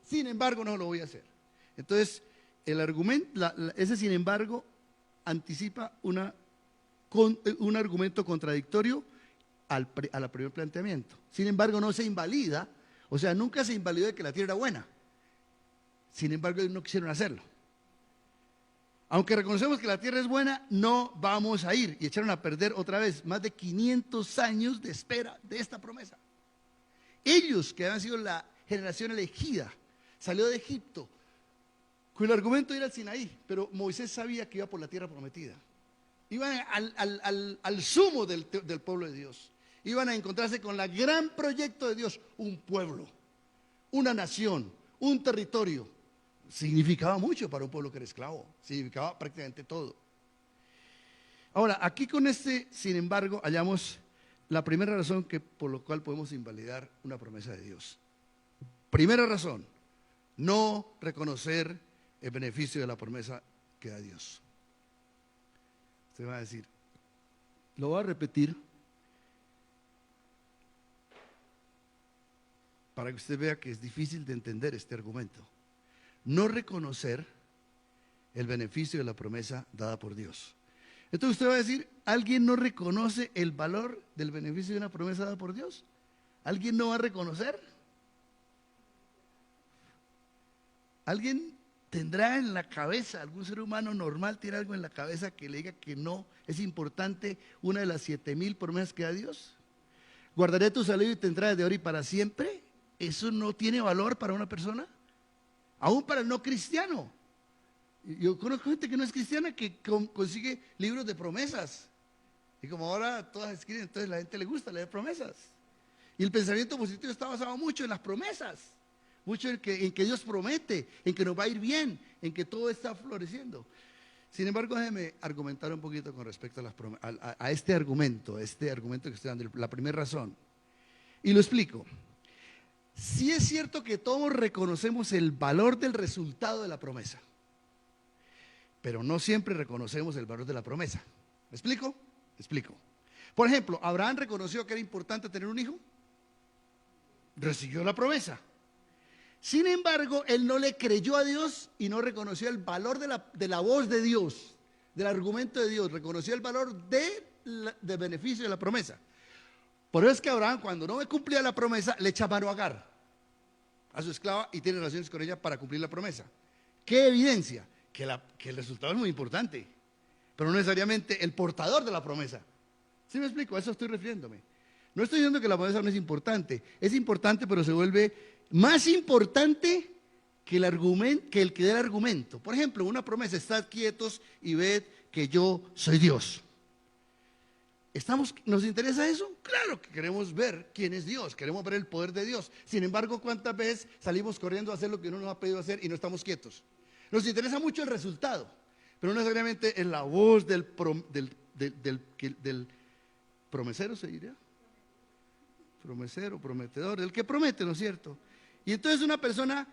Sin embargo, no lo voy a hacer. Entonces, el argumento, ese sin embargo, anticipa un argumento contradictorio al primer planteamiento. Sin embargo, no se invalida, o sea, nunca se invalidó de que la tierra era buena. Sin embargo, ellos no quisieron hacerlo. Aunque reconocemos que la tierra es buena, no vamos a ir. Y echaron a perder otra vez más de 500 años de espera de esta promesa. Ellos, que habían sido la generación elegida, salió de Egipto, cuyo argumento era el Sinaí, pero Moisés sabía que iba por la tierra prometida. Iban al sumo del pueblo de Dios. Iban a encontrarse con el gran proyecto de Dios, un pueblo, una nación, un territorio. Significaba mucho para un pueblo que era esclavo, significaba prácticamente todo. Ahora, aquí con sin embargo, hallamos la primera razón por la cual podemos invalidar una promesa de Dios. Primera razón, no reconocer el beneficio de la promesa que da Dios. Usted va a decir, lo voy a repetir para que usted vea que es difícil de entender este argumento. No reconocer el beneficio de la promesa dada por Dios. Entonces usted va a decir, ¿alguien no reconoce el valor del beneficio de una promesa dada por Dios? ¿Alguien no va a reconocer? ¿Alguien tendrá en la cabeza, algún ser humano normal tiene algo en la cabeza que le diga que no es importante una de las 7,000 promesas que da Dios? ¿Guardaré tu salud y tendrás desde ahora y para siempre? ¿Eso no tiene valor para una persona? Aún para el no cristiano. Yo conozco gente que no es cristiana que consigue libros de promesas. Y como ahora todas escriben, entonces a la gente le gusta leer promesas. Y el pensamiento positivo está basado mucho en las promesas. Mucho en que Dios promete, en que nos va a ir bien, en que todo está floreciendo. Sin embargo, déjeme argumentar un poquito con respecto a este argumento que estoy dando, la primera razón. Y lo explico. Sí es cierto que todos reconocemos el valor del resultado de la promesa, pero no siempre reconocemos el valor de la promesa. ¿Me explico? Explico. Por ejemplo, ¿Abraham reconoció que era importante tener un hijo? Recibió la promesa. Sin embargo, él no le creyó a Dios y no reconoció el valor de la voz de Dios, del argumento de Dios. Reconoció el valor del beneficio de la promesa. Por eso es que Abraham, cuando no cumplía la promesa, le echa mano a Agar, a su esclava, y tiene relaciones con ella para cumplir la promesa. ¿Qué evidencia? que el resultado es muy importante, pero no necesariamente el portador de la promesa. ¿Sí me explico? A eso estoy refiriéndome. No estoy diciendo que la promesa no es importante, pero se vuelve más importante que el que dé el argumento. Por ejemplo, una promesa: estad quietos y ved que yo soy Dios. ¿Nos interesa eso? Claro que queremos ver quién es Dios, queremos ver el poder de Dios. Sin embargo, ¿cuántas veces salimos corriendo a hacer lo que uno nos ha pedido hacer y no estamos quietos? Nos interesa mucho el resultado, pero no necesariamente en la voz del promesero, ¿se diría? Promesero, prometedor, del que promete, ¿no es cierto? Y entonces una persona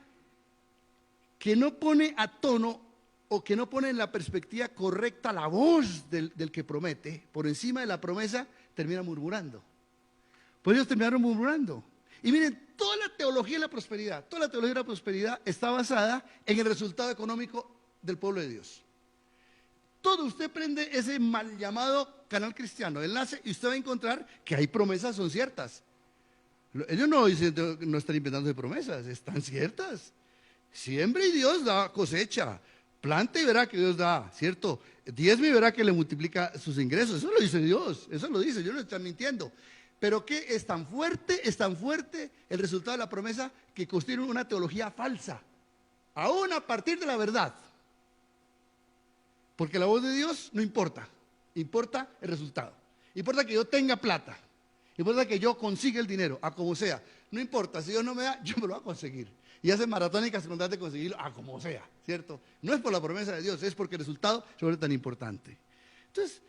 que no pone a tono o que no pone en la perspectiva correcta la voz del que promete, por encima de la promesa, termina murmurando. Pues ellos terminaron murmurando. Y miren, toda la teología de la prosperidad está basada en el resultado económico del pueblo de Dios. Todo, usted prende ese mal llamado canal cristiano, enlace, y usted va a encontrar que hay promesas, son ciertas. Ellos no están inventando promesas, están ciertas. Siembra y Dios da cosecha. Plante y verá que Dios da, ¿cierto? Diezme y verá que le multiplica sus ingresos. Eso lo dice Dios, eso lo dice, yo no estoy mintiendo. Pero que es tan fuerte el resultado de la promesa, que constituye una teología falsa, aún a partir de la verdad. Porque la voz de Dios no importa, importa el resultado. Importa que yo tenga plata, importa que yo consiga el dinero, a como sea. No importa, si Dios no me da, yo me lo voy a conseguir. Y hace maratónicas con tal de conseguirlo a como sea, ¿cierto? No es por la promesa de Dios, es porque el resultado se vuelve tan importante. Entonces,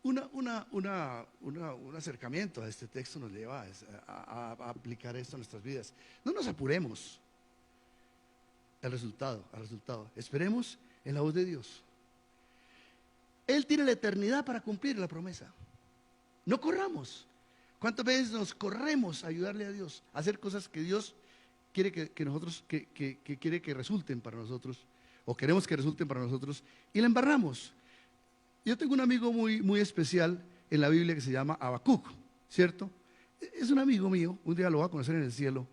un acercamiento a este texto nos lleva a aplicar esto a nuestras vidas. No nos apuremos al resultado. Esperemos en la voz de Dios. Él tiene la eternidad para cumplir la promesa. No corramos. ¿Cuántas veces nos corremos a ayudarle a Dios, a hacer cosas que Dios quiere que nosotros, que quiere que resulten para nosotros, o queremos que resulten para nosotros, y la embarramos? Yo tengo un amigo muy especial en la Biblia que se llama Habacuc, ¿cierto? Es un amigo mío, un día lo voy a conocer en el cielo,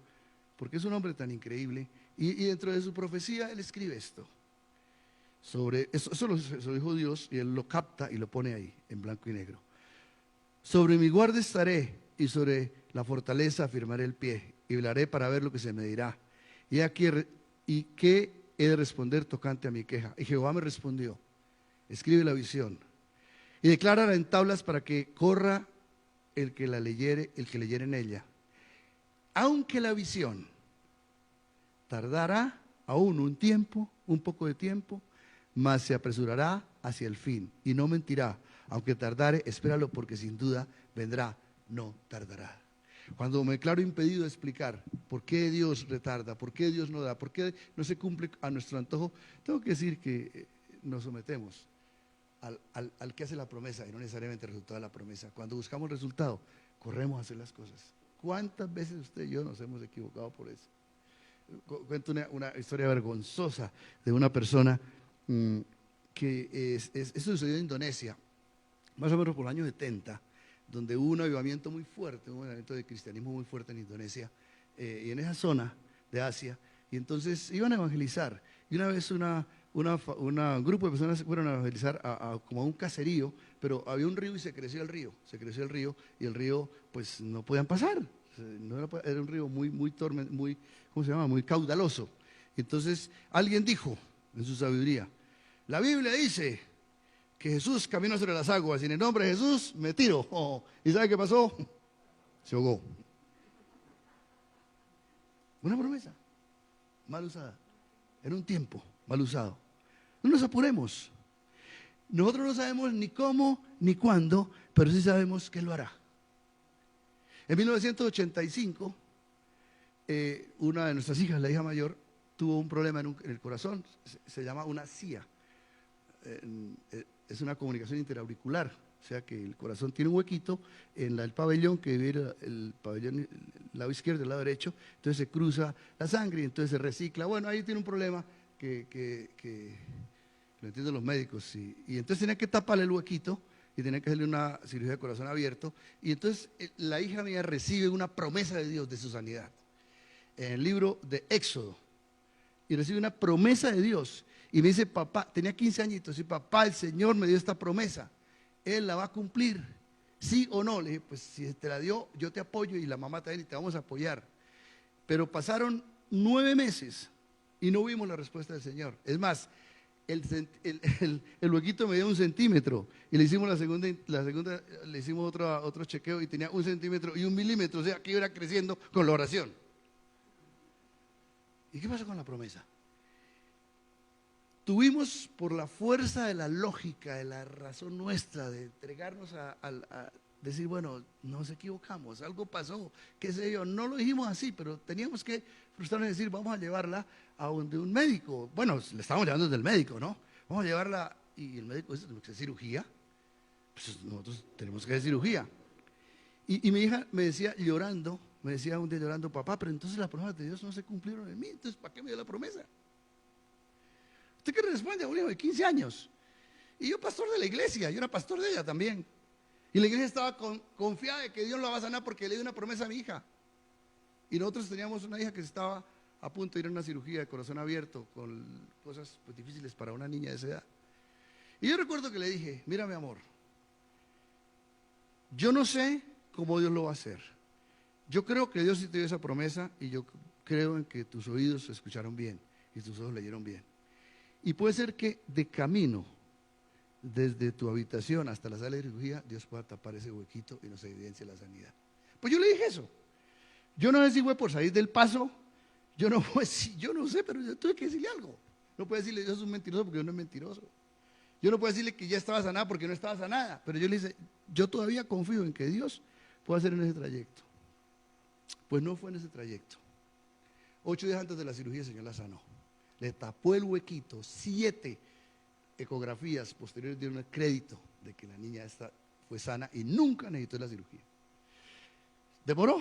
porque es un hombre tan increíble, y dentro de su profecía él escribe esto, sobre, eso lo dijo Dios, y él lo capta y lo pone ahí, en blanco y negro. Sobre mi guarda estaré, y sobre la fortaleza afirmaré el pie, y velaré para ver lo que se me dirá. Y aquí, ¿y qué he de responder tocante a mi queja? Y Jehová me respondió: escribe la visión, y declárala en tablas para que corra el que leyere en ella. Aunque la visión tardará aún un poco de tiempo, mas se apresurará hacia el fin, y no mentirá. Aunque tardare, espéralo, porque sin duda vendrá, no tardará. Cuando me declaro impedido de explicar por qué Dios retarda, por qué Dios no da, por qué no se cumple a nuestro antojo, tengo que decir que nos sometemos al que hace la promesa y no necesariamente el resultado de la promesa. Cuando buscamos el resultado, corremos a hacer las cosas. ¿Cuántas veces usted y yo nos hemos equivocado por eso? Cuento una historia vergonzosa de una persona que esto sucedió en Indonesia, más o menos por el año 70, donde hubo un avivamiento muy fuerte, un avivamiento de cristianismo muy fuerte en Indonesia, y en esa zona de Asia, y entonces iban a evangelizar, y una vez un grupo de personas fueron a evangelizar como a un caserío, pero había un río y se creció el río, y el río pues no podían pasar, era un río muy ¿cómo se llama? Muy caudaloso. Entonces alguien dijo en su sabiduría: la Biblia dice que Jesús caminó sobre las aguas, y en el nombre de Jesús me tiro. ¿Y sabe qué pasó? Se ahogó. Una promesa mal usada, en un tiempo mal usado. No nos apuremos. Nosotros no sabemos ni cómo ni cuándo, pero sí sabemos que Él lo hará. En 1985, una de nuestras hijas, la hija mayor, tuvo un problema en el corazón, se llama una CIA. Es una comunicación interauricular, o sea que el corazón tiene un huequito en el pabellón que divide el pabellón, el lado izquierdo y el lado derecho, entonces se cruza la sangre y entonces se recicla. Bueno, ahí tiene un problema que lo entienden los médicos, y entonces tenían que taparle el huequito y tenían que hacerle una cirugía de corazón abierto, y entonces la hija mía recibe una promesa de Dios de su sanidad en el libro de Éxodo. y recibe una promesa de Dios. Y me dice, papá, tenía 15 añitos, y papá, el Señor me dio esta promesa. Él la va a cumplir, ¿sí o no? Le dije, pues si te la dio, yo te apoyo y la mamá también y te vamos a apoyar. Pero pasaron 9 meses y no vimos la respuesta del Señor. Es más, el huequito me dio 1 centímetro y le hicimos la segunda le hicimos otro chequeo y tenía 1 centímetro y 1 milímetro, o sea que iba creciendo con la oración. ¿Y qué pasó con la promesa? Tuvimos, por la fuerza de la lógica, de la razón nuestra, de entregarnos a decir, bueno, nos equivocamos, algo pasó, qué sé yo, no lo dijimos así, pero teníamos que frustrarnos y decir, vamos a llevarla a donde un médico. Bueno, le estábamos llevando desde el médico, ¿no? Vamos a llevarla, y el médico dice, ¿tenemos que hacer cirugía? Pues nosotros tenemos que hacer cirugía. Y mi hija me decía llorando, me decía un día llorando, papá, pero entonces las promesas de Dios no se cumplieron en mí, entonces ¿para qué me dio la promesa? ¿Usted qué responde a un hijo de 15 años? Y yo pastor de la iglesia, yo era pastor de ella también. Y la iglesia estaba confiada de que Dios la va a sanar porque le dio una promesa a mi hija. Y nosotros teníamos una hija que estaba a punto de ir a una cirugía de corazón abierto con cosas pues, difíciles para una niña de esa edad. Y yo recuerdo que le dije, mira mi amor, yo no sé cómo Dios lo va a hacer. Yo creo que Dios sí te dio esa promesa y yo creo en que tus oídos escucharon bien y tus ojos leyeron bien. Y puede ser que de camino, desde tu habitación hasta la sala de cirugía, Dios pueda tapar ese huequito y nos evidencie la sanidad. Pues yo le dije eso. Yo no sé si fue por salir del paso, yo no sé, pero yo tuve que decirle algo. No puedo decirle Dios es un mentiroso porque Dios no es mentiroso. Yo no puedo decirle que ya estaba sanada porque no estaba sanada, pero yo le dije, yo todavía confío en que Dios pueda hacer en ese trayecto. Pues no fue en ese trayecto. 8 días antes de la cirugía el Señor la sanó. Le tapó el huequito, 7 ecografías posteriores dieron el crédito de que la niña esta fue sana y nunca necesitó la cirugía. ¿Demoró?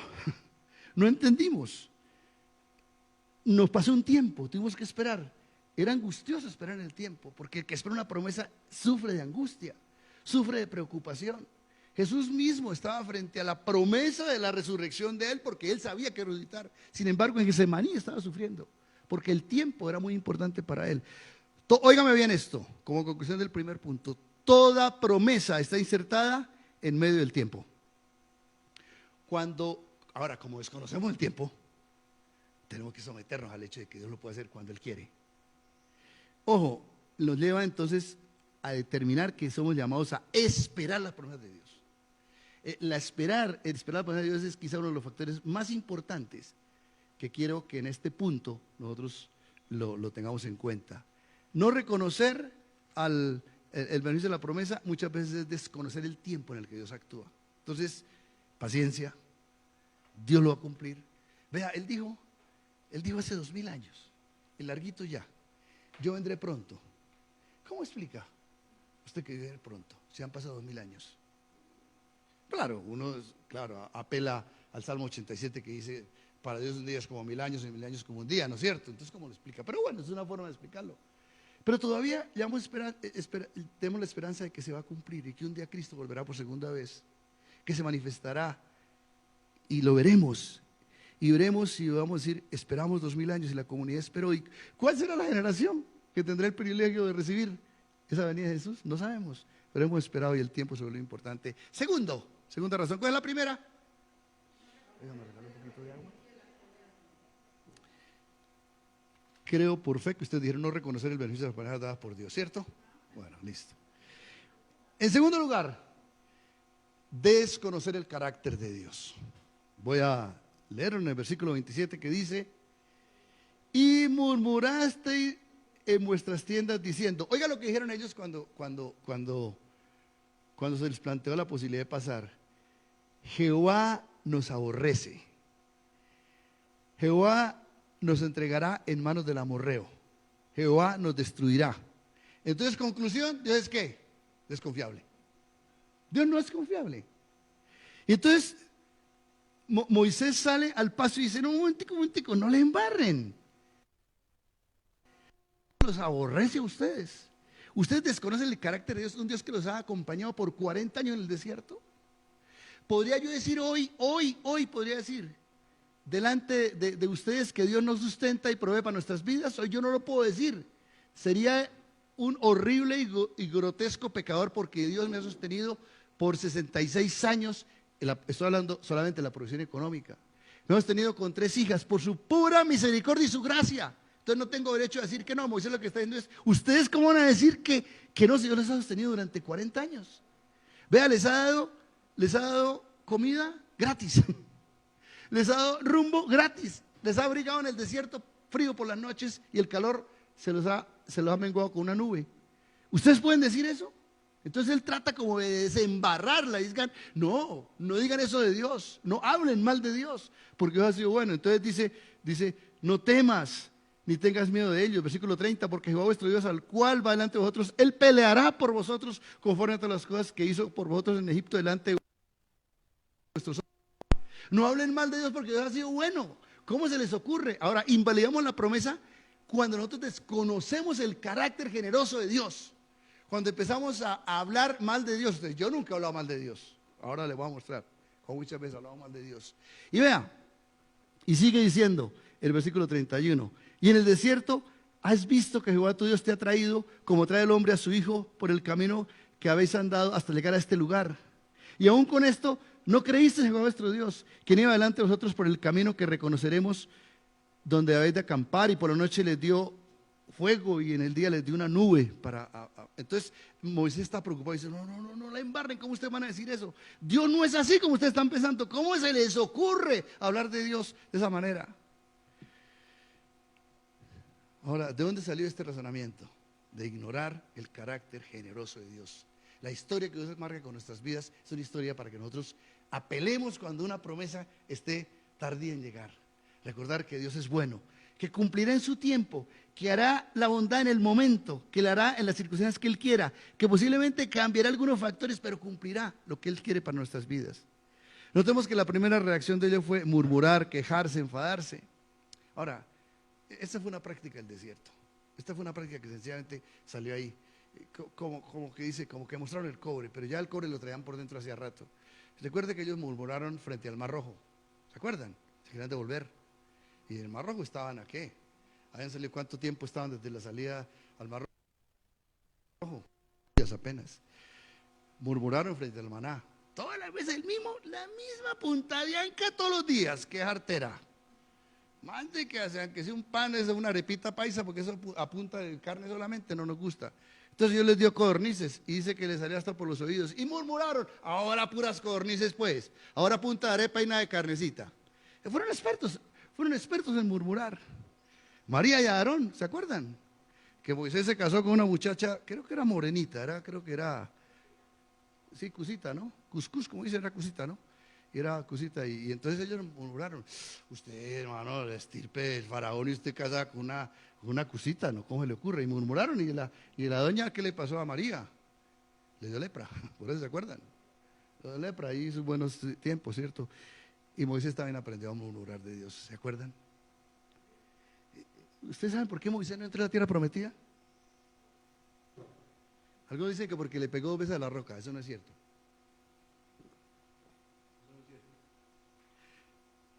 No entendimos. Nos pasó un tiempo, tuvimos que esperar. Era angustioso esperar en el tiempo, porque el que espera una promesa sufre de angustia, sufre de preocupación. Jesús mismo estaba frente a la promesa de la resurrección de él, porque él sabía que resucitar. Sin embargo, en Getsemaní estaba sufriendo, porque el tiempo era muy importante para él. Óigame bien esto, como conclusión del primer punto. Toda promesa está insertada en medio del tiempo. Ahora, como desconocemos el tiempo, tenemos que someternos al hecho de que Dios lo puede hacer cuando Él quiere. Ojo, nos lleva entonces a determinar que somos llamados a esperar las promesas de Dios. Esperar las promesas de Dios es quizá uno de los factores más importantes que quiero que en este punto nosotros lo tengamos en cuenta. No reconocer el beneficio de la promesa muchas veces es desconocer el tiempo en el que Dios actúa. Entonces, paciencia, Dios lo va a cumplir. Vea, Él dijo hace 2000 años, el larguito ya, yo vendré pronto. ¿Cómo explica usted que viene pronto? Si han pasado 2000 años. Claro, uno apela al Salmo 87 que dice, para Dios un día es como 1000 años y 1000 años como un día, ¿no es cierto? Entonces, ¿cómo lo explica? Pero bueno, es una forma de explicarlo. Pero todavía tenemos la esperanza de que se va a cumplir y que un día Cristo volverá por segunda vez, que se manifestará y lo veremos. Y veremos si vamos a decir, esperamos 2000 años y la comunidad esperó. ¿Y cuál será la generación que tendrá el privilegio de recibir esa venida de Jesús? No sabemos, pero hemos esperado y el tiempo se volvió importante. Segunda razón, ¿cuál es la primera? Déjame regalar un poquito de agua. Creo por fe que ustedes dijeron no reconocer el beneficio de las promesas dadas por Dios, ¿cierto? Bueno, listo. En segundo lugar, desconocer el carácter de Dios. Voy a leer en el versículo 27 que dice, y murmurasteis en vuestras tiendas diciendo, oiga lo que dijeron ellos cuando se les planteó la posibilidad de pasar, Jehová nos aborrece, Jehová nos entregará en manos del amorreo, Jehová nos destruirá. Entonces, conclusión, ¿Dios es qué? Desconfiable. Dios no es confiable. Y entonces Moisés sale al paso y dice, no, un momentico, no le embarren. Los aborrece a ustedes. Ustedes desconocen el carácter de Dios, un Dios que los ha acompañado por 40 años en el desierto. Podría yo decir hoy, podría decir, delante de ustedes que Dios nos sustenta y provee para nuestras vidas? Hoy yo no lo puedo decir. Sería un horrible y grotesco pecador, porque Dios me ha sostenido por 66 años. Estoy hablando solamente de la provisión económica. Me hemos tenido con 3 hijas por su pura misericordia y su gracia. Entonces no tengo derecho a decir que no. Moisés lo que está diciendo es: ¿ustedes cómo van a decir que no, si Dios les ha sostenido durante 40 años? Vea, les ha dado comida gratis. Les ha dado rumbo gratis. Les ha abrigado en el desierto frío por las noches, y el calor se los ha menguado con una nube. ¿Ustedes pueden decir eso? Entonces él trata como de desembarrarla y digan: no digan eso de Dios, no hablen mal de Dios, porque Dios ha sido bueno. Entonces dice: no temas ni tengas miedo de ellos. Versículo 30: porque Jehová vuestro Dios, al cual va delante de vosotros, él peleará por vosotros conforme a todas las cosas que hizo por vosotros en Egipto delante de vuestros ojos. No hablen mal de Dios, porque Dios ha sido bueno. ¿Cómo se les ocurre? Ahora, invalidamos la promesa cuando nosotros desconocemos el carácter generoso de Dios. Cuando empezamos a hablar mal de Dios. Yo nunca he hablado mal de Dios. Ahora les voy a mostrar cómo muchas veces hablamos mal de Dios. Y vea, y sigue diciendo el versículo 31: y en el desierto has visto que Jehová tu Dios te ha traído, como trae el hombre a su hijo, por el camino que habéis andado hasta llegar a este lugar. Y aún con esto no creíste en Jehová vuestro Dios, quien iba delante de vosotros por el camino que reconoceremos, donde habéis de acampar, y por la noche les dio fuego y en el día les dio una nube Entonces Moisés está preocupado y dice: no la embarren. ¿Cómo ustedes van a decir eso? Dios no es así como ustedes están pensando. ¿Cómo se les ocurre hablar de Dios de esa manera? Ahora, ¿de dónde salió este razonamiento? De ignorar el carácter generoso de Dios. La historia que Dios marca con nuestras vidas es una historia para que nosotros apelemos cuando una promesa esté tardía en llegar. Recordar que Dios es bueno, que cumplirá en su tiempo, que hará la bondad en el momento, que la hará en las circunstancias que Él quiera, que posiblemente cambiará algunos factores, pero cumplirá lo que Él quiere para nuestras vidas. Notemos que la primera reacción de ellos fue murmurar, quejarse, enfadarse. Ahora, esta fue una práctica del desierto. Esta fue una práctica que sencillamente salió ahí. Como que dice, como que mostraron el cobre, pero ya el cobre lo traían por dentro hacía rato. Recuerde que ellos murmuraron frente al Mar Rojo. ¿Se acuerdan? Se querían devolver. Y en el Mar Rojo estaban ¿a qué? Habían salido, ¿cuánto tiempo estaban desde la salida al Mar Rojo? Días apenas. Murmuraron frente al maná. Todas las veces la misma punta de anca todos los días. ¡Qué jartera! Mande que sea un pan, es una arepita paisa, porque eso a punta de carne solamente no nos gusta. Entonces Dios les dio codornices y dice que les salía hasta por los oídos. Y murmuraron: ahora puras codornices pues, ahora punta de arepa y nada de carnecita. Fueron expertos en murmurar. María y Aarón, ¿se acuerdan? Que Moisés se casó con una muchacha, creo que era morenita, sí, cusita, ¿no? Cuscús, como dice, era cusita, ¿no? Era cosita, y entonces ellos murmuraron: usted, hermano, la estirpe del faraón, y usted casada con una cosita, ¿no? ¿Cómo se le ocurre? Y murmuraron, y la doña, ¿qué le pasó a María? Le dio lepra, por eso se acuerdan. Le dio lepra ahí sus buenos tiempos, ¿cierto? Y Moisés también aprendió a murmurar de Dios, ¿se acuerdan? ¿Ustedes saben por qué Moisés no entró a la tierra prometida? Algunos dicen que porque le pegó 2 veces a la roca. Eso no es cierto.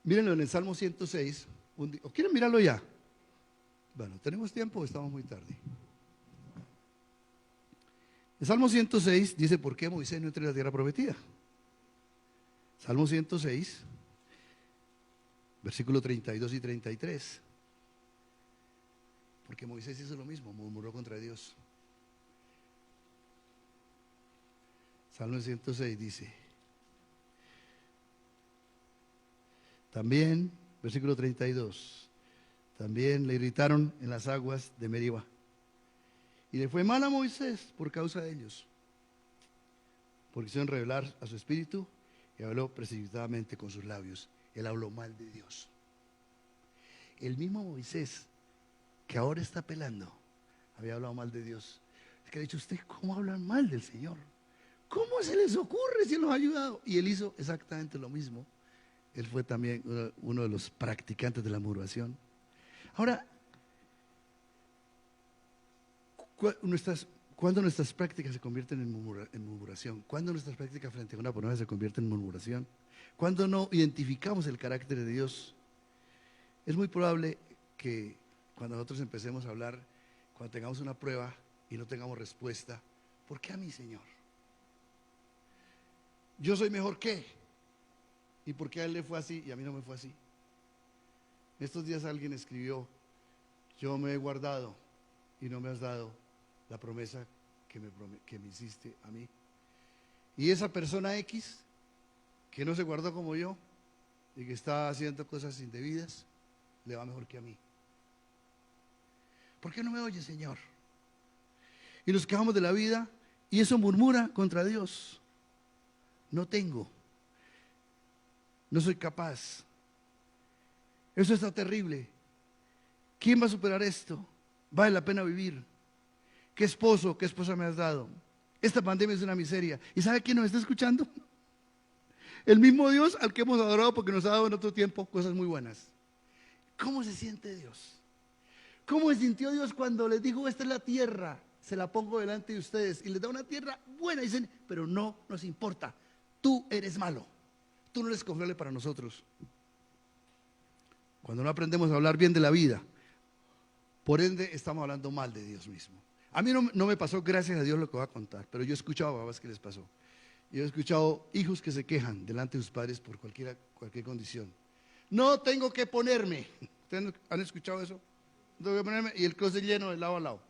Mírenlo en el Salmo 106. ¿O quieren mirarlo ya? Bueno, ¿tenemos tiempo o estamos muy tarde? El Salmo 106 dice por qué Moisés no entró a la tierra prometida. Salmo 106, versículos 32 y 33. Porque Moisés hizo lo mismo, murmuró contra Dios. Salmo 106 dice: también, versículo 32, también le irritaron en las aguas de Meriba, y le fue mal a Moisés por causa de ellos, porque hicieron revelar a su espíritu y habló precipitadamente con sus labios. Él habló mal de Dios. El mismo Moisés que ahora está pelando había hablado mal de Dios. Es que ha dicho: usted, ¿cómo hablan mal del Señor? ¿Cómo se les ocurre si Él nos ha ayudado? Y él hizo exactamente lo mismo. Él fue también uno de los practicantes de la murmuración. Ahora, ¿cuándo nuestras prácticas se convierten en murmuración? ¿Cuándo nuestras prácticas frente a una promesa se convierten en murmuración? ¿Cuándo no identificamos el carácter de Dios? Es muy probable que cuando nosotros empecemos a hablar, cuando tengamos una prueba y no tengamos respuesta, ¿por qué a mí, Señor? Yo soy mejor que, ¿y por qué a él le fue así y a mí no me fue así? Estos días alguien escribió: yo me he guardado y no me has dado la promesa que me hiciste a mí. Y esa persona X, que no se guardó como yo y que está haciendo cosas indebidas, le va mejor que a mí. ¿Por qué no me oye, Señor? Y nos quejamos de la vida y eso murmura contra Dios. No tengo, no soy capaz, eso está terrible. ¿Quién va a superar esto? Vale la pena vivir. ¿Qué esposo, qué esposa me has dado? Esta pandemia es una miseria. ¿Y sabe quién nos está escuchando? El mismo Dios al que hemos adorado, porque nos ha dado en otro tiempo cosas muy buenas. ¿Cómo se siente Dios? ¿Cómo se sintió Dios cuando les dijo: esta es la tierra, se la pongo delante de ustedes? Y les da una tierra buena y dicen: pero no nos importa, tú eres malo, tú no eres confiable para nosotros. Cuando no aprendemos a hablar bien de la vida, por ende estamos hablando mal de Dios mismo. A mí no me pasó, gracias a Dios, lo que voy a contar, pero yo he escuchado a papás que les pasó. Yo he escuchado hijos que se quejan delante de sus padres por cualquier condición. No tengo que ponerme. ¿Ustedes han escuchado eso? No tengo que ponerme, y el closet lleno de lado a lado.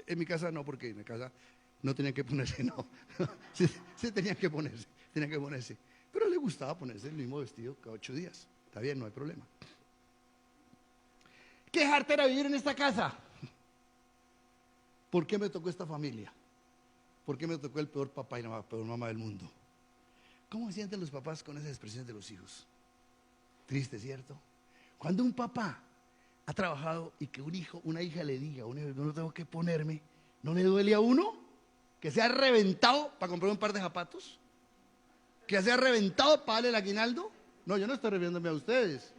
En mi casa no, porque en mi casa no tenían que ponerse, no. Sí tenían que ponerse. Pero le gustaba ponerse el mismo vestido cada 8 días. Está bien, no hay problema. ¿Qué jartera vivir en esta casa? ¿Por qué me tocó esta familia? ¿Por qué me tocó el peor papá y la peor mamá del mundo? ¿Cómo se sienten los papás con esas expresiones de los hijos? Triste, ¿cierto? Cuando un papá ha trabajado y que un hijo, una hija le diga: no tengo que ponerme, ¿no le duele a uno? Que se ha reventado para comprar un par de zapatos, que se ha reventado para darle el aguinaldo. No, yo no estoy refiriéndome a ustedes.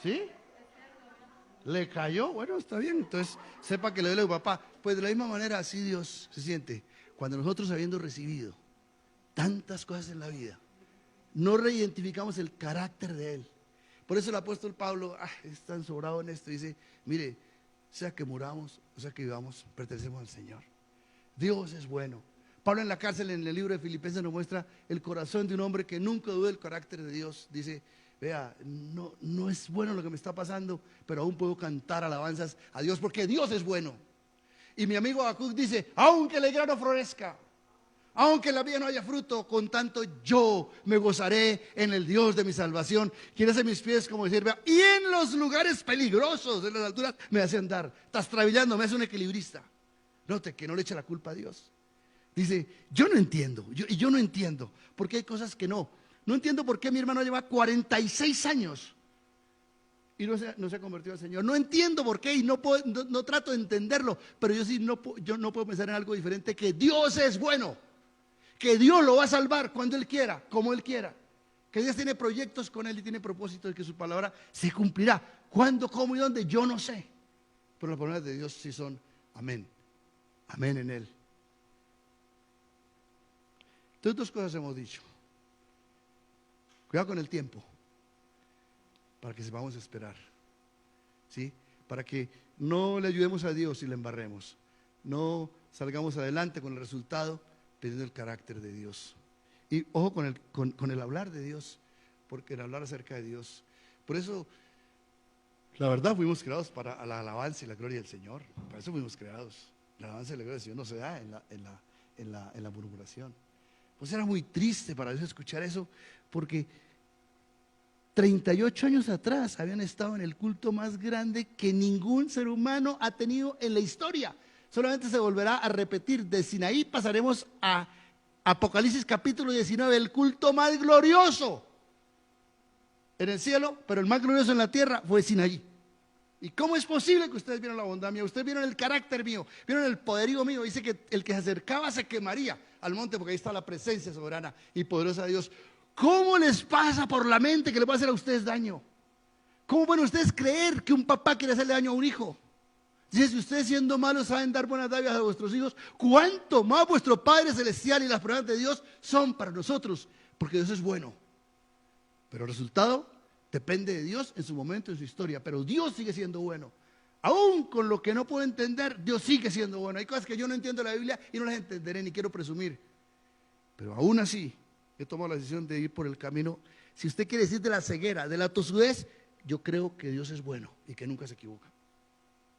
¿Sí? ¿Le cayó? Bueno, está bien. Entonces, sepa que le duele a papá. Pues de la misma manera, así Dios se siente cuando nosotros, habiendo recibido tantas cosas en la vida, no reidentificamos el carácter de Él. Por eso el apóstol Pablo es tan sobrado en esto. Dice: mire, sea que muramos, o sea que vivamos, pertenecemos al Señor. Dios es bueno. Pablo en la cárcel, en el libro de Filipenses, nos muestra el corazón de un hombre que nunca dudó del carácter de Dios. Dice: vea, no es bueno lo que me está pasando, pero aún puedo cantar alabanzas a Dios porque Dios es bueno. Y mi amigo Habacuc dice: aunque la higuera no florezca, aunque en la vida no haya fruto, con tanto yo me gozaré en el Dios de mi salvación, quien hace mis pies como decir, vea, y en los lugares peligrosos de las alturas me hace andar, trastabillando, me hace un equilibrista. Note que no le echa la culpa a Dios. Dice: yo no entiendo, yo no entiendo, porque hay cosas que no entiendo por qué mi hermano lleva 46 años y no se ha convertido al Señor. No entiendo por qué y no trato de entenderlo, pero yo no puedo pensar en algo diferente, que Dios es bueno, que Dios lo va a salvar cuando Él quiera, como Él quiera, que Dios tiene proyectos con Él y tiene propósitos, y que su palabra se cumplirá. ¿Cuándo, cómo y dónde? Yo no sé, pero las palabras de Dios sí son amén, amén en Él. Entonces, 2 cosas hemos dicho. Cuidado con el tiempo, para que sepamos esperar, ¿sí? Para que no le ayudemos a Dios y le embarremos, no salgamos adelante con el resultado perdiendo el carácter de Dios. Y ojo con el hablar de Dios, porque el hablar acerca de Dios. Por eso, la verdad, fuimos creados para la alabanza y la gloria del Señor. Para eso fuimos creados. La alabanza y la gloria del Señor no se da en la murmuración. Pues era muy triste para Dios escuchar eso, porque 38 años atrás habían estado en el culto más grande que ningún ser humano ha tenido en la historia. Solamente se volverá a repetir. De Sinaí pasaremos a Apocalipsis capítulo 19, el culto más glorioso en el cielo, pero el más glorioso en la tierra fue Sinaí. ¿Y cómo es posible que ustedes vieron la bondad mía? Ustedes vieron el carácter mío, vieron el poderío mío. Dice que el que se acercaba se quemaría al monte, porque ahí está la presencia soberana y poderosa de Dios. ¿Cómo les pasa por la mente que les va a hacer a ustedes daño? ¿Cómo pueden ustedes creer que un papá quiere hacerle daño a un hijo? Dice: si ustedes, siendo malos, saben dar buenas dádivas a vuestros hijos, ¿cuánto más vuestro Padre Celestial y las promesas de Dios son para nosotros? Porque Dios es bueno. Pero el resultado depende de Dios en su momento, en su historia. Pero Dios sigue siendo bueno. Aún con lo que no puedo entender, Dios sigue siendo bueno. Hay cosas que yo no entiendo de la Biblia y no las entenderé ni quiero presumir. Pero aún así, he tomado la decisión de ir por el camino. Si usted quiere decir de la ceguera, de la tosudez, yo creo que Dios es bueno y que nunca se equivoca.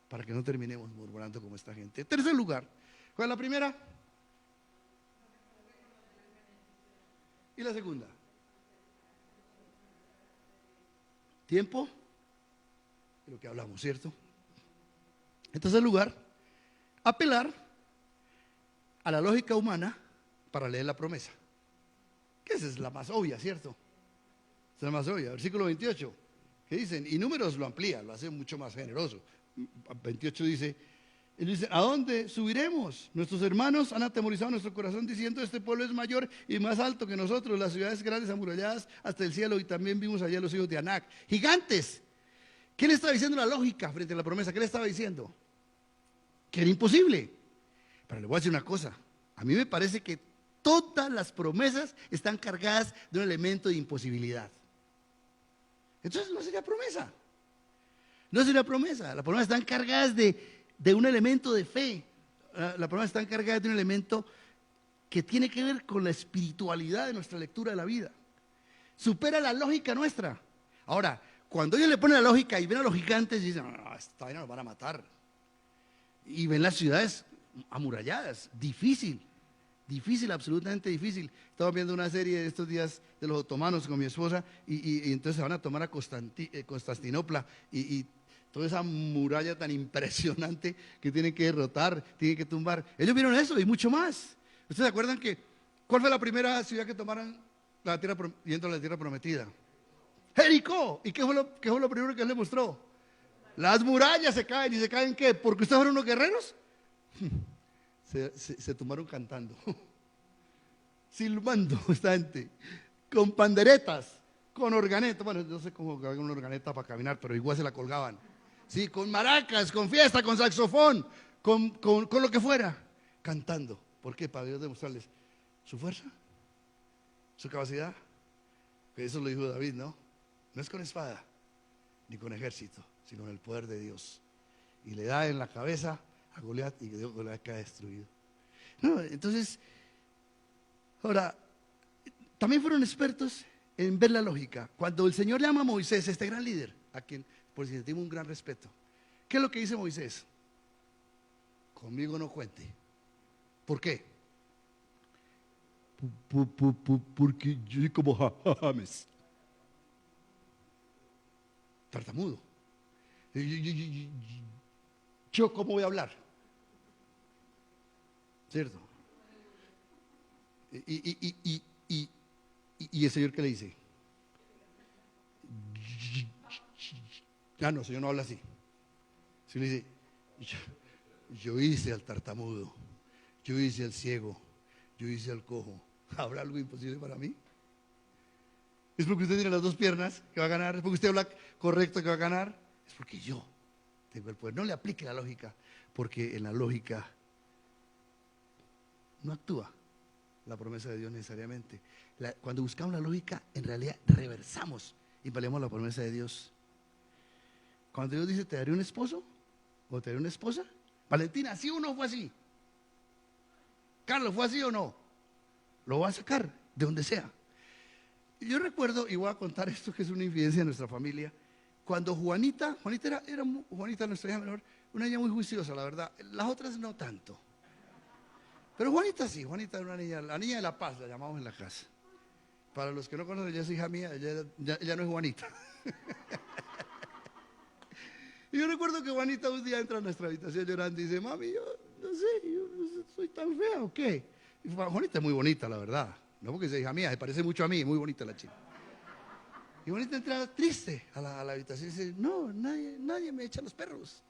Para que no terminemos murmurando como esta gente. En tercer lugar, ¿cuál es la primera? ¿Y la segunda? Tiempo. De lo que hablamos, ¿cierto? En tercer lugar, apelar a la lógica humana para leer la promesa. Que esa es la más obvia, ¿cierto? Esa es la más obvia. Versículo 28, que dicen, y Números lo amplía, lo hace mucho más generoso. 28 dice, él dice, ¿a dónde subiremos? Nuestros hermanos han atemorizado nuestro corazón diciendo, este pueblo es mayor y más alto que nosotros, las ciudades grandes amuralladas hasta el cielo, y también vimos allá los hijos de Anac, gigantes. ¿Qué le estaba diciendo la lógica frente a la promesa? ¿Qué le estaba diciendo? Que era imposible. Pero le voy a decir una cosa, a mí me parece que todas las promesas están cargadas de un elemento de imposibilidad. Entonces no sería promesa. No sería promesa. Las promesas están cargadas de un elemento de fe. Las promesas están cargadas de un elemento que tiene que ver con la espiritualidad de nuestra lectura de la vida. Supera la lógica nuestra. Ahora, cuando ellos le ponen la lógica y ven a los gigantes y dicen, no, esta vaina nos van a matar. Y ven las ciudades amuralladas, difícil, absolutamente difícil. Estaba viendo una serie de estos días de los otomanos con mi esposa y entonces se van a tomar a Constantinopla y toda esa muralla tan impresionante que tienen que derrotar, tienen que tumbar. Ellos vieron eso y mucho más. ¿Ustedes se acuerdan cuál fue la primera ciudad que tomaron yendo a la tierra prometida? Jericó. ¿Y qué fue lo primero que él le mostró? Las murallas se caen. ¿Y se caen qué? ¿Porque ustedes fueron unos guerreros? Se tumbaron cantando, silbando esta gente, con panderetas, con organetas. Bueno, no sé cómo hagan una organeta para caminar, pero igual se la colgaban. Sí, con maracas, con fiesta, con saxofón, con lo que fuera, cantando. ¿Por qué? Para Dios demostrarles su fuerza, su capacidad. Eso lo dijo David, ¿no? No es con espada, ni con ejército, sino con el poder de Dios. Y le da en la cabeza a Goliat y Goliat cae destruido. No, entonces, ahora, también fueron expertos en ver la lógica. Cuando el Señor llama a Moisés, este gran líder, a quien por si sentimos un gran respeto, ¿qué es lo que dice Moisés? Conmigo no cuente. ¿Por qué? Porque yo soy como James, tartamudo. ¿Yo cómo voy a hablar? ¿Cierto? Y el Señor, ¿qué le dice? No, el Señor no habla así. Se le dice, yo hice al tartamudo, yo hice al ciego, yo hice al cojo. ¿Habrá algo imposible para mí? ¿Es porque usted tiene las dos piernas que va a ganar? ¿Es porque usted habla correcto que va a ganar? Es porque yo tengo el poder. No le aplique la lógica, porque en la lógica no actúa la promesa de Dios necesariamente. Cuando buscamos la lógica, en realidad reversamos y valemos la promesa de Dios. Cuando Dios dice, ¿te daré un esposo? ¿O te daré una esposa? Valentina, ¿sí o no fue así? Carlos, ¿fue así o no? Lo va a sacar de donde sea. Yo recuerdo, y voy a contar esto que es una infidencia de nuestra familia, cuando Juanita Juanita, nuestra hija menor, una niña muy juiciosa, la verdad. Las otras no tanto. Pero Juanita sí, Juanita era una niña, la niña de la paz, la llamamos en la casa. Para los que no conocen, ella es hija mía, ella no es Juanita. Y yo recuerdo que Juanita un día entra a nuestra habitación llorando y dice, mami, yo no soy tan fea o qué. Y Juanita es muy bonita, la verdad. No porque sea hija mía, se parece mucho a mí, muy bonita la chica. Y Juanita entra triste a la habitación y dice, no, nadie me echa los perros.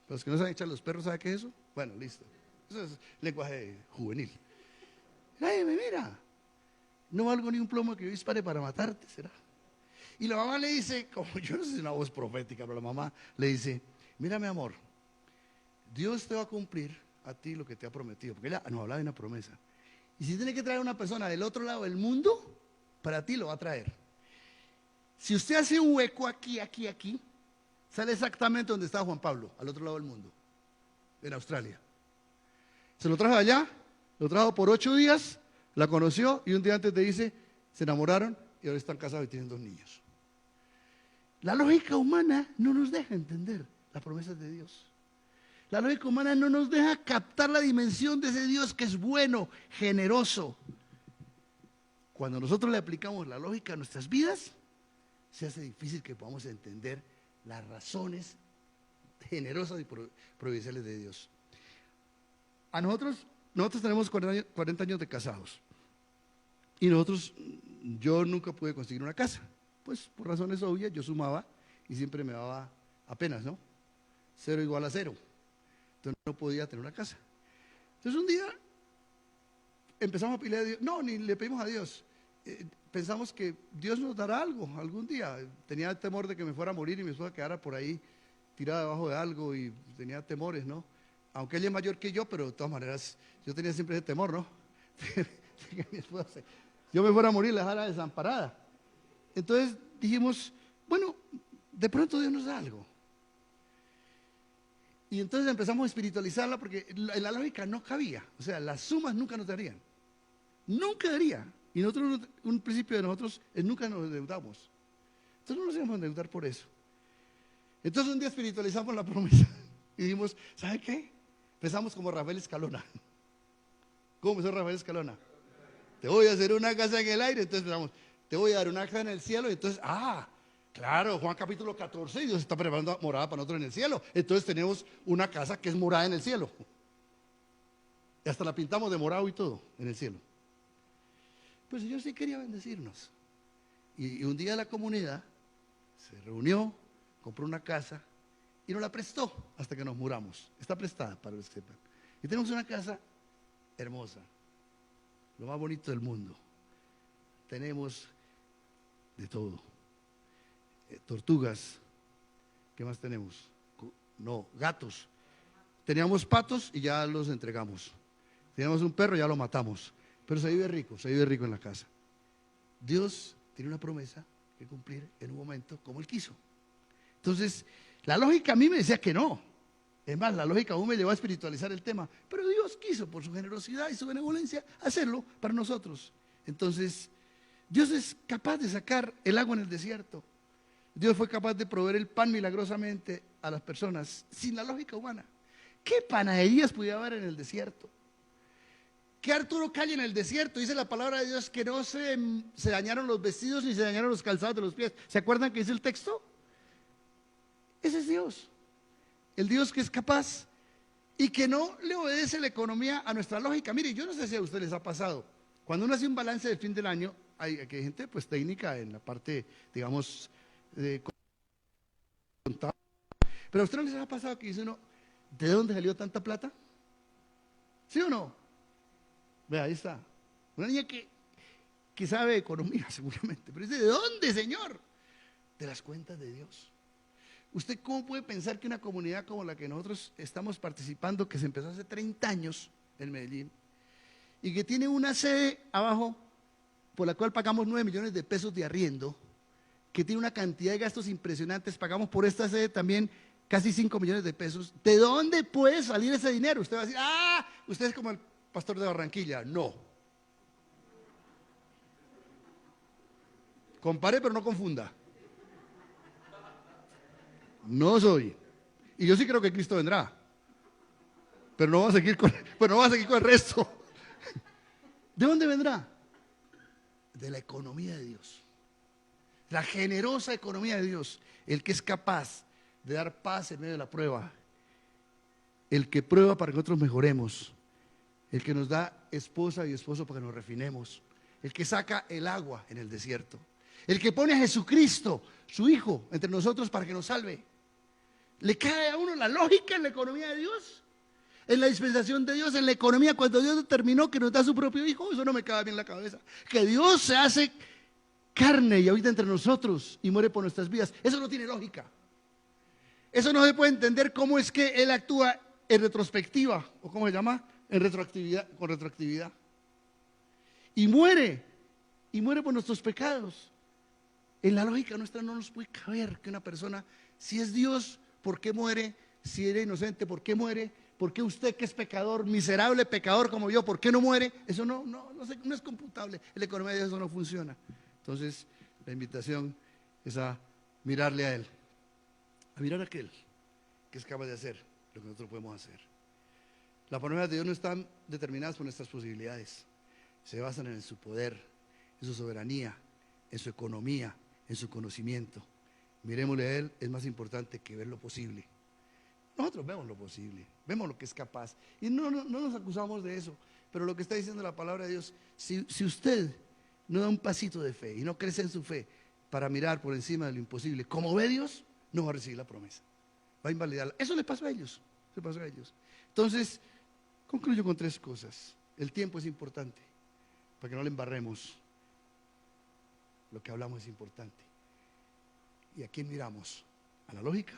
Los que no saben echar los perros, ¿saben qué es eso? Bueno, listo. Eso es lenguaje juvenil. Nadie me mira. No valgo ni un plomo que yo dispare para matarte, ¿será? Y la mamá le dice, como yo no sé si es una voz profética, pero la mamá le dice, mira mi amor, Dios te va a cumplir a ti lo que te ha prometido, porque ella nos hablaba de una promesa. Y si tiene que traer una persona del otro lado del mundo, para ti lo va a traer. Si usted hace un hueco aquí, aquí, aquí, sale exactamente donde estaba Juan Pablo, al otro lado del mundo, en Australia. Se lo trajo allá, lo trajo por 8 días, la conoció y un día antes de irse se enamoraron y ahora están casados y tienen 2 niños. La lógica humana no nos deja entender las promesas de Dios. La lógica humana no nos deja captar la dimensión de ese Dios que es bueno, generoso. Cuando nosotros le aplicamos la lógica a nuestras vidas, se hace difícil que podamos entender las razones generosas y providenciales de Dios. A nosotros tenemos 40 años de casados. Y yo nunca pude conseguir una casa. Pues por razones obvias, yo sumaba y siempre me daba apenas, ¿no? 0 igual a 0. Entonces no podía tener una casa. Entonces un día empezamos a pedirle a Dios, no, ni le pedimos a Dios. Pensamos que Dios nos dará algo algún día. Tenía el temor de que me fuera a morir y mi esposa quedara por ahí tirada debajo de algo y tenía temores, ¿no? Aunque ella es mayor que yo, pero de todas maneras yo tenía siempre ese temor, ¿no? Que mi esposa, yo me fuera a morir y la dejara desamparada. Entonces dijimos, bueno, de pronto Dios nos da algo. Y entonces empezamos a espiritualizarla porque la lógica no cabía. O sea, las sumas nunca nos darían. Nunca daría. Y nosotros, un principio de nosotros es nunca nos endeudamos. Entonces no nos íbamos a endeudar por eso. Entonces un día espiritualizamos la promesa y dijimos, ¿sabe qué? Empezamos como Rafael Escalona. ¿Cómo empezó Rafael Escalona? Te voy a hacer una casa en el aire. Entonces empezamos, te voy a dar una casa en el cielo. Y entonces, claro, Juan capítulo 14, y Dios está preparando morada para nosotros en el cielo. Entonces tenemos una casa que es morada en el cielo. Y hasta la pintamos de morado y todo en el cielo. Pues el Señor sí quería bendecirnos. Y un día la comunidad se reunió, compró una casa y nos la prestó hasta que nos muramos. Está prestada para los que sepan. Y tenemos una casa hermosa, lo más bonito del mundo. Tenemos de todo. Tortugas. ¿Qué más tenemos? No, gatos. Teníamos patos y ya los entregamos. Teníamos un perro y ya lo matamos. Pero se vive rico en la casa. Dios tiene una promesa que cumplir en un momento como Él quiso. Entonces, la lógica a mí me decía que no. Es más, la lógica aún me llevó a espiritualizar el tema. Pero Dios quiso, por su generosidad y su benevolencia, hacerlo para nosotros. Entonces, Dios es capaz de sacar el agua en el desierto. Dios fue capaz de proveer el pan milagrosamente a las personas sin la lógica humana. ¿Qué panaderías podía haber en el desierto? ¿Qué Arturo Calle en el desierto? Dice la palabra de Dios que no se dañaron los vestidos ni se dañaron los calzados de los pies. ¿Se acuerdan que dice el texto? Ese es Dios. El Dios que es capaz y que no le obedece la economía a nuestra lógica. Mire, yo no sé si a ustedes les ha pasado. Cuando uno hace un balance del fin del año, hay gente pues técnica en la parte, digamos, de contable. Pero a ustedes les ha pasado que dice uno, ¿de dónde salió tanta plata? ¿Sí o no? Vea, ahí está. Una niña que sabe economía seguramente, pero dice, ¿de dónde, Señor? De las cuentas de Dios. ¿Usted cómo puede pensar que una comunidad como la que nosotros estamos participando, que se empezó hace 30 años en Medellín, y que tiene una sede abajo por la cual pagamos 9 millones de pesos de arriendo, que tiene una cantidad de gastos impresionantes, pagamos por esta sede también casi 5 millones de pesos, ¿de dónde puede salir ese dinero? Usted va a decir, usted es como el pastor de Barranquilla. No. Compare, pero no confunda. No soy. Y yo sí creo que Cristo vendrá. Pero no va a seguir con el resto. ¿De dónde vendrá? De la economía de Dios. La generosa economía de Dios. El que es capaz de dar paz en medio de la prueba. El que prueba para que nosotros mejoremos. El que nos da esposa y esposo para que nos refinemos. El que saca el agua en el desierto. El que pone a Jesucristo, su Hijo, entre nosotros para que nos salve. ¿Le cae a uno la lógica en la economía de Dios? En la dispensación de Dios, en la economía, cuando Dios determinó que nos da su propio Hijo, eso no me cabe bien en la cabeza. Que Dios se hace carne y habita entre nosotros y muere por nuestras vidas. Eso no tiene lógica. Eso no se puede entender cómo es que Él actúa en retrospectiva, o cómo se llama, en retroactividad, con retroactividad. Y muere por nuestros pecados. En la lógica nuestra no nos puede caber que una persona, si es Dios, ¿por qué muere? Si era inocente, ¿por qué muere? ¿Por qué usted, que es pecador, miserable pecador como yo, por qué no muere? Eso no es computable. En la economía de Dios eso no funciona. Entonces, la invitación es a mirarle a Él, a mirar a aquel que es capaz de hacer lo que nosotros podemos hacer. Las promesas de Dios no están determinadas por nuestras posibilidades, se basan en su poder, en su soberanía, en su economía, en su conocimiento. Miremosle a Él, es más importante que ver lo posible. Nosotros vemos lo posible, vemos lo que es capaz, y no nos acusamos de eso, pero lo que está diciendo la palabra de Dios, si usted no da un pasito de fe y no crece en su fe para mirar por encima de lo imposible, como ve Dios, no va a recibir la promesa, va a invalidarla. Eso le pasó a ellos, Entonces, concluyo con 3 cosas. El tiempo es importante, para que no le embarremos. Lo que hablamos es importante. ¿Y a quién miramos? ¿A la lógica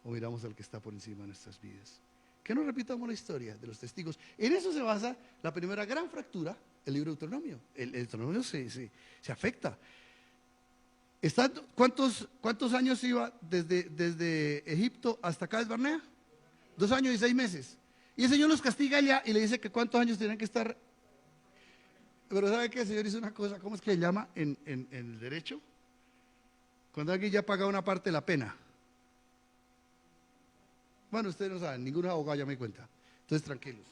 o miramos al que está por encima de nuestras vidas? Que no repitamos la historia de los testigos. En eso se basa la primera gran fractura, el libro de Deuteronomio. El Deuteronomio se afecta. ¿Cuántos años iba desde Egipto hasta Cades Barnea? 2 años y 6 meses. Y el Señor los castiga allá y le dice que cuántos años tienen que estar. Pero ¿sabe qué? El Señor hizo una cosa, ¿cómo es que se llama en el derecho? Cuando alguien ya paga una parte de la pena. Bueno, ustedes no saben, ningún abogado ya me cuenta. Entonces, tranquilos.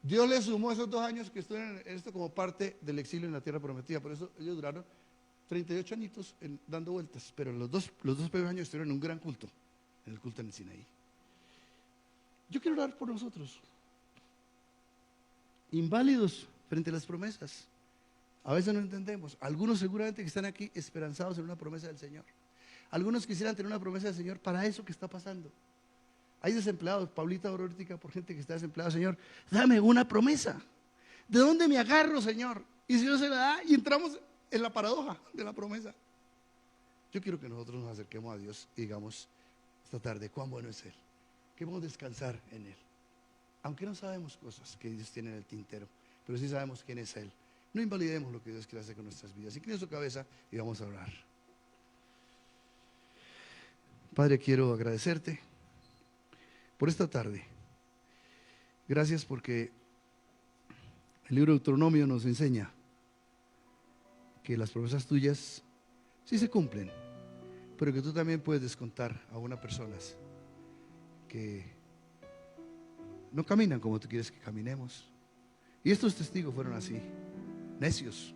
Dios les sumó esos 2 años que estuvieron en esto como parte del exilio en la tierra prometida. Por eso ellos duraron 38 añitos dando vueltas. Pero los dos primeros años estuvieron en un gran culto, en el culto en el Sinaí. Yo quiero orar por nosotros, inválidos frente a las promesas. A veces no entendemos. Algunos seguramente que están aquí esperanzados en una promesa del Señor. Algunos quisieran tener una promesa del Señor para eso que está pasando. Hay desempleados. Paulita oró ahorita por gente que está desempleada. Señor, dame una promesa. ¿De dónde me agarro, Señor? Y el Señor se la da y entramos en la paradoja de la promesa. Yo quiero que nosotros nos acerquemos a Dios y digamos esta tarde cuán bueno es Él. Que podemos descansar en Él. Aunque no sabemos cosas que Dios tiene en el tintero, pero sí sabemos quién es Él. No invalidemos lo que Dios quiere hacer con nuestras vidas. Inclina su cabeza y vamos a orar. Padre, quiero agradecerte por esta tarde. Gracias porque el libro de Deuteronomio nos enseña que las promesas tuyas sí se cumplen, pero que tú también puedes descontar a unas personas que no caminan como tú quieres que caminemos. Y estos testigos fueron así, necios.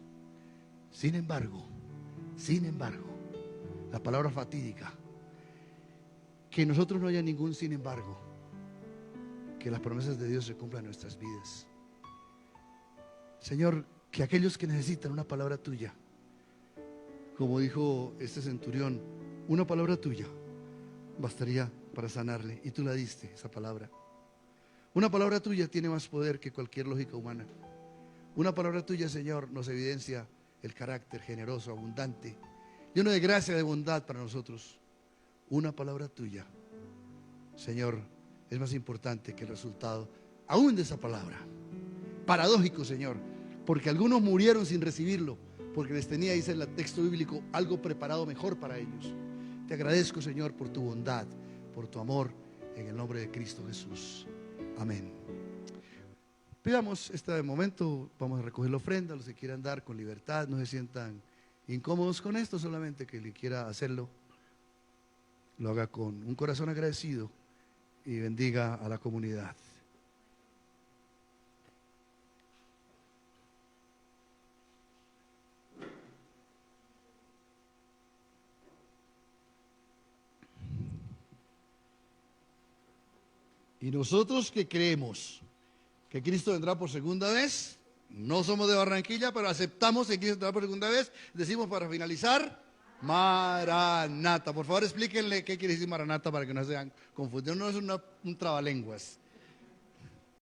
Sin embargo, la palabra fatídica, que nosotros no haya ningún sin embargo, que las promesas de Dios se cumplan en nuestras vidas. Señor, que aquellos que necesitan una palabra tuya, como dijo este centurión, una palabra tuya bastaría para sanarle, y tú la diste, esa palabra. Una palabra tuya tiene más poder que cualquier lógica humana. Una palabra tuya, Señor, nos evidencia el carácter generoso, abundante, lleno de gracia y de bondad para nosotros. Una palabra tuya, Señor, es más importante que el resultado aún de esa palabra. Paradójico, Señor, porque algunos murieron sin recibirlo, porque les tenía, dice el texto bíblico, algo preparado mejor para ellos. Te agradezco, Señor, por tu bondad, por tu amor, en el nombre de Cristo Jesús. Amén. Pidamos este momento, vamos a recoger la ofrenda. Los que quieran dar con libertad, no se sientan incómodos con esto, solamente que le quiera hacerlo, lo haga con un corazón agradecido y bendiga a la comunidad. Y nosotros que creemos que Cristo vendrá por segunda vez, no somos de Barranquilla, pero aceptamos que Cristo vendrá por segunda vez, decimos para finalizar, Maranata. Por favor, explíquenle qué quiere decir Maranata para que no sean confundidos. No es un trabalenguas.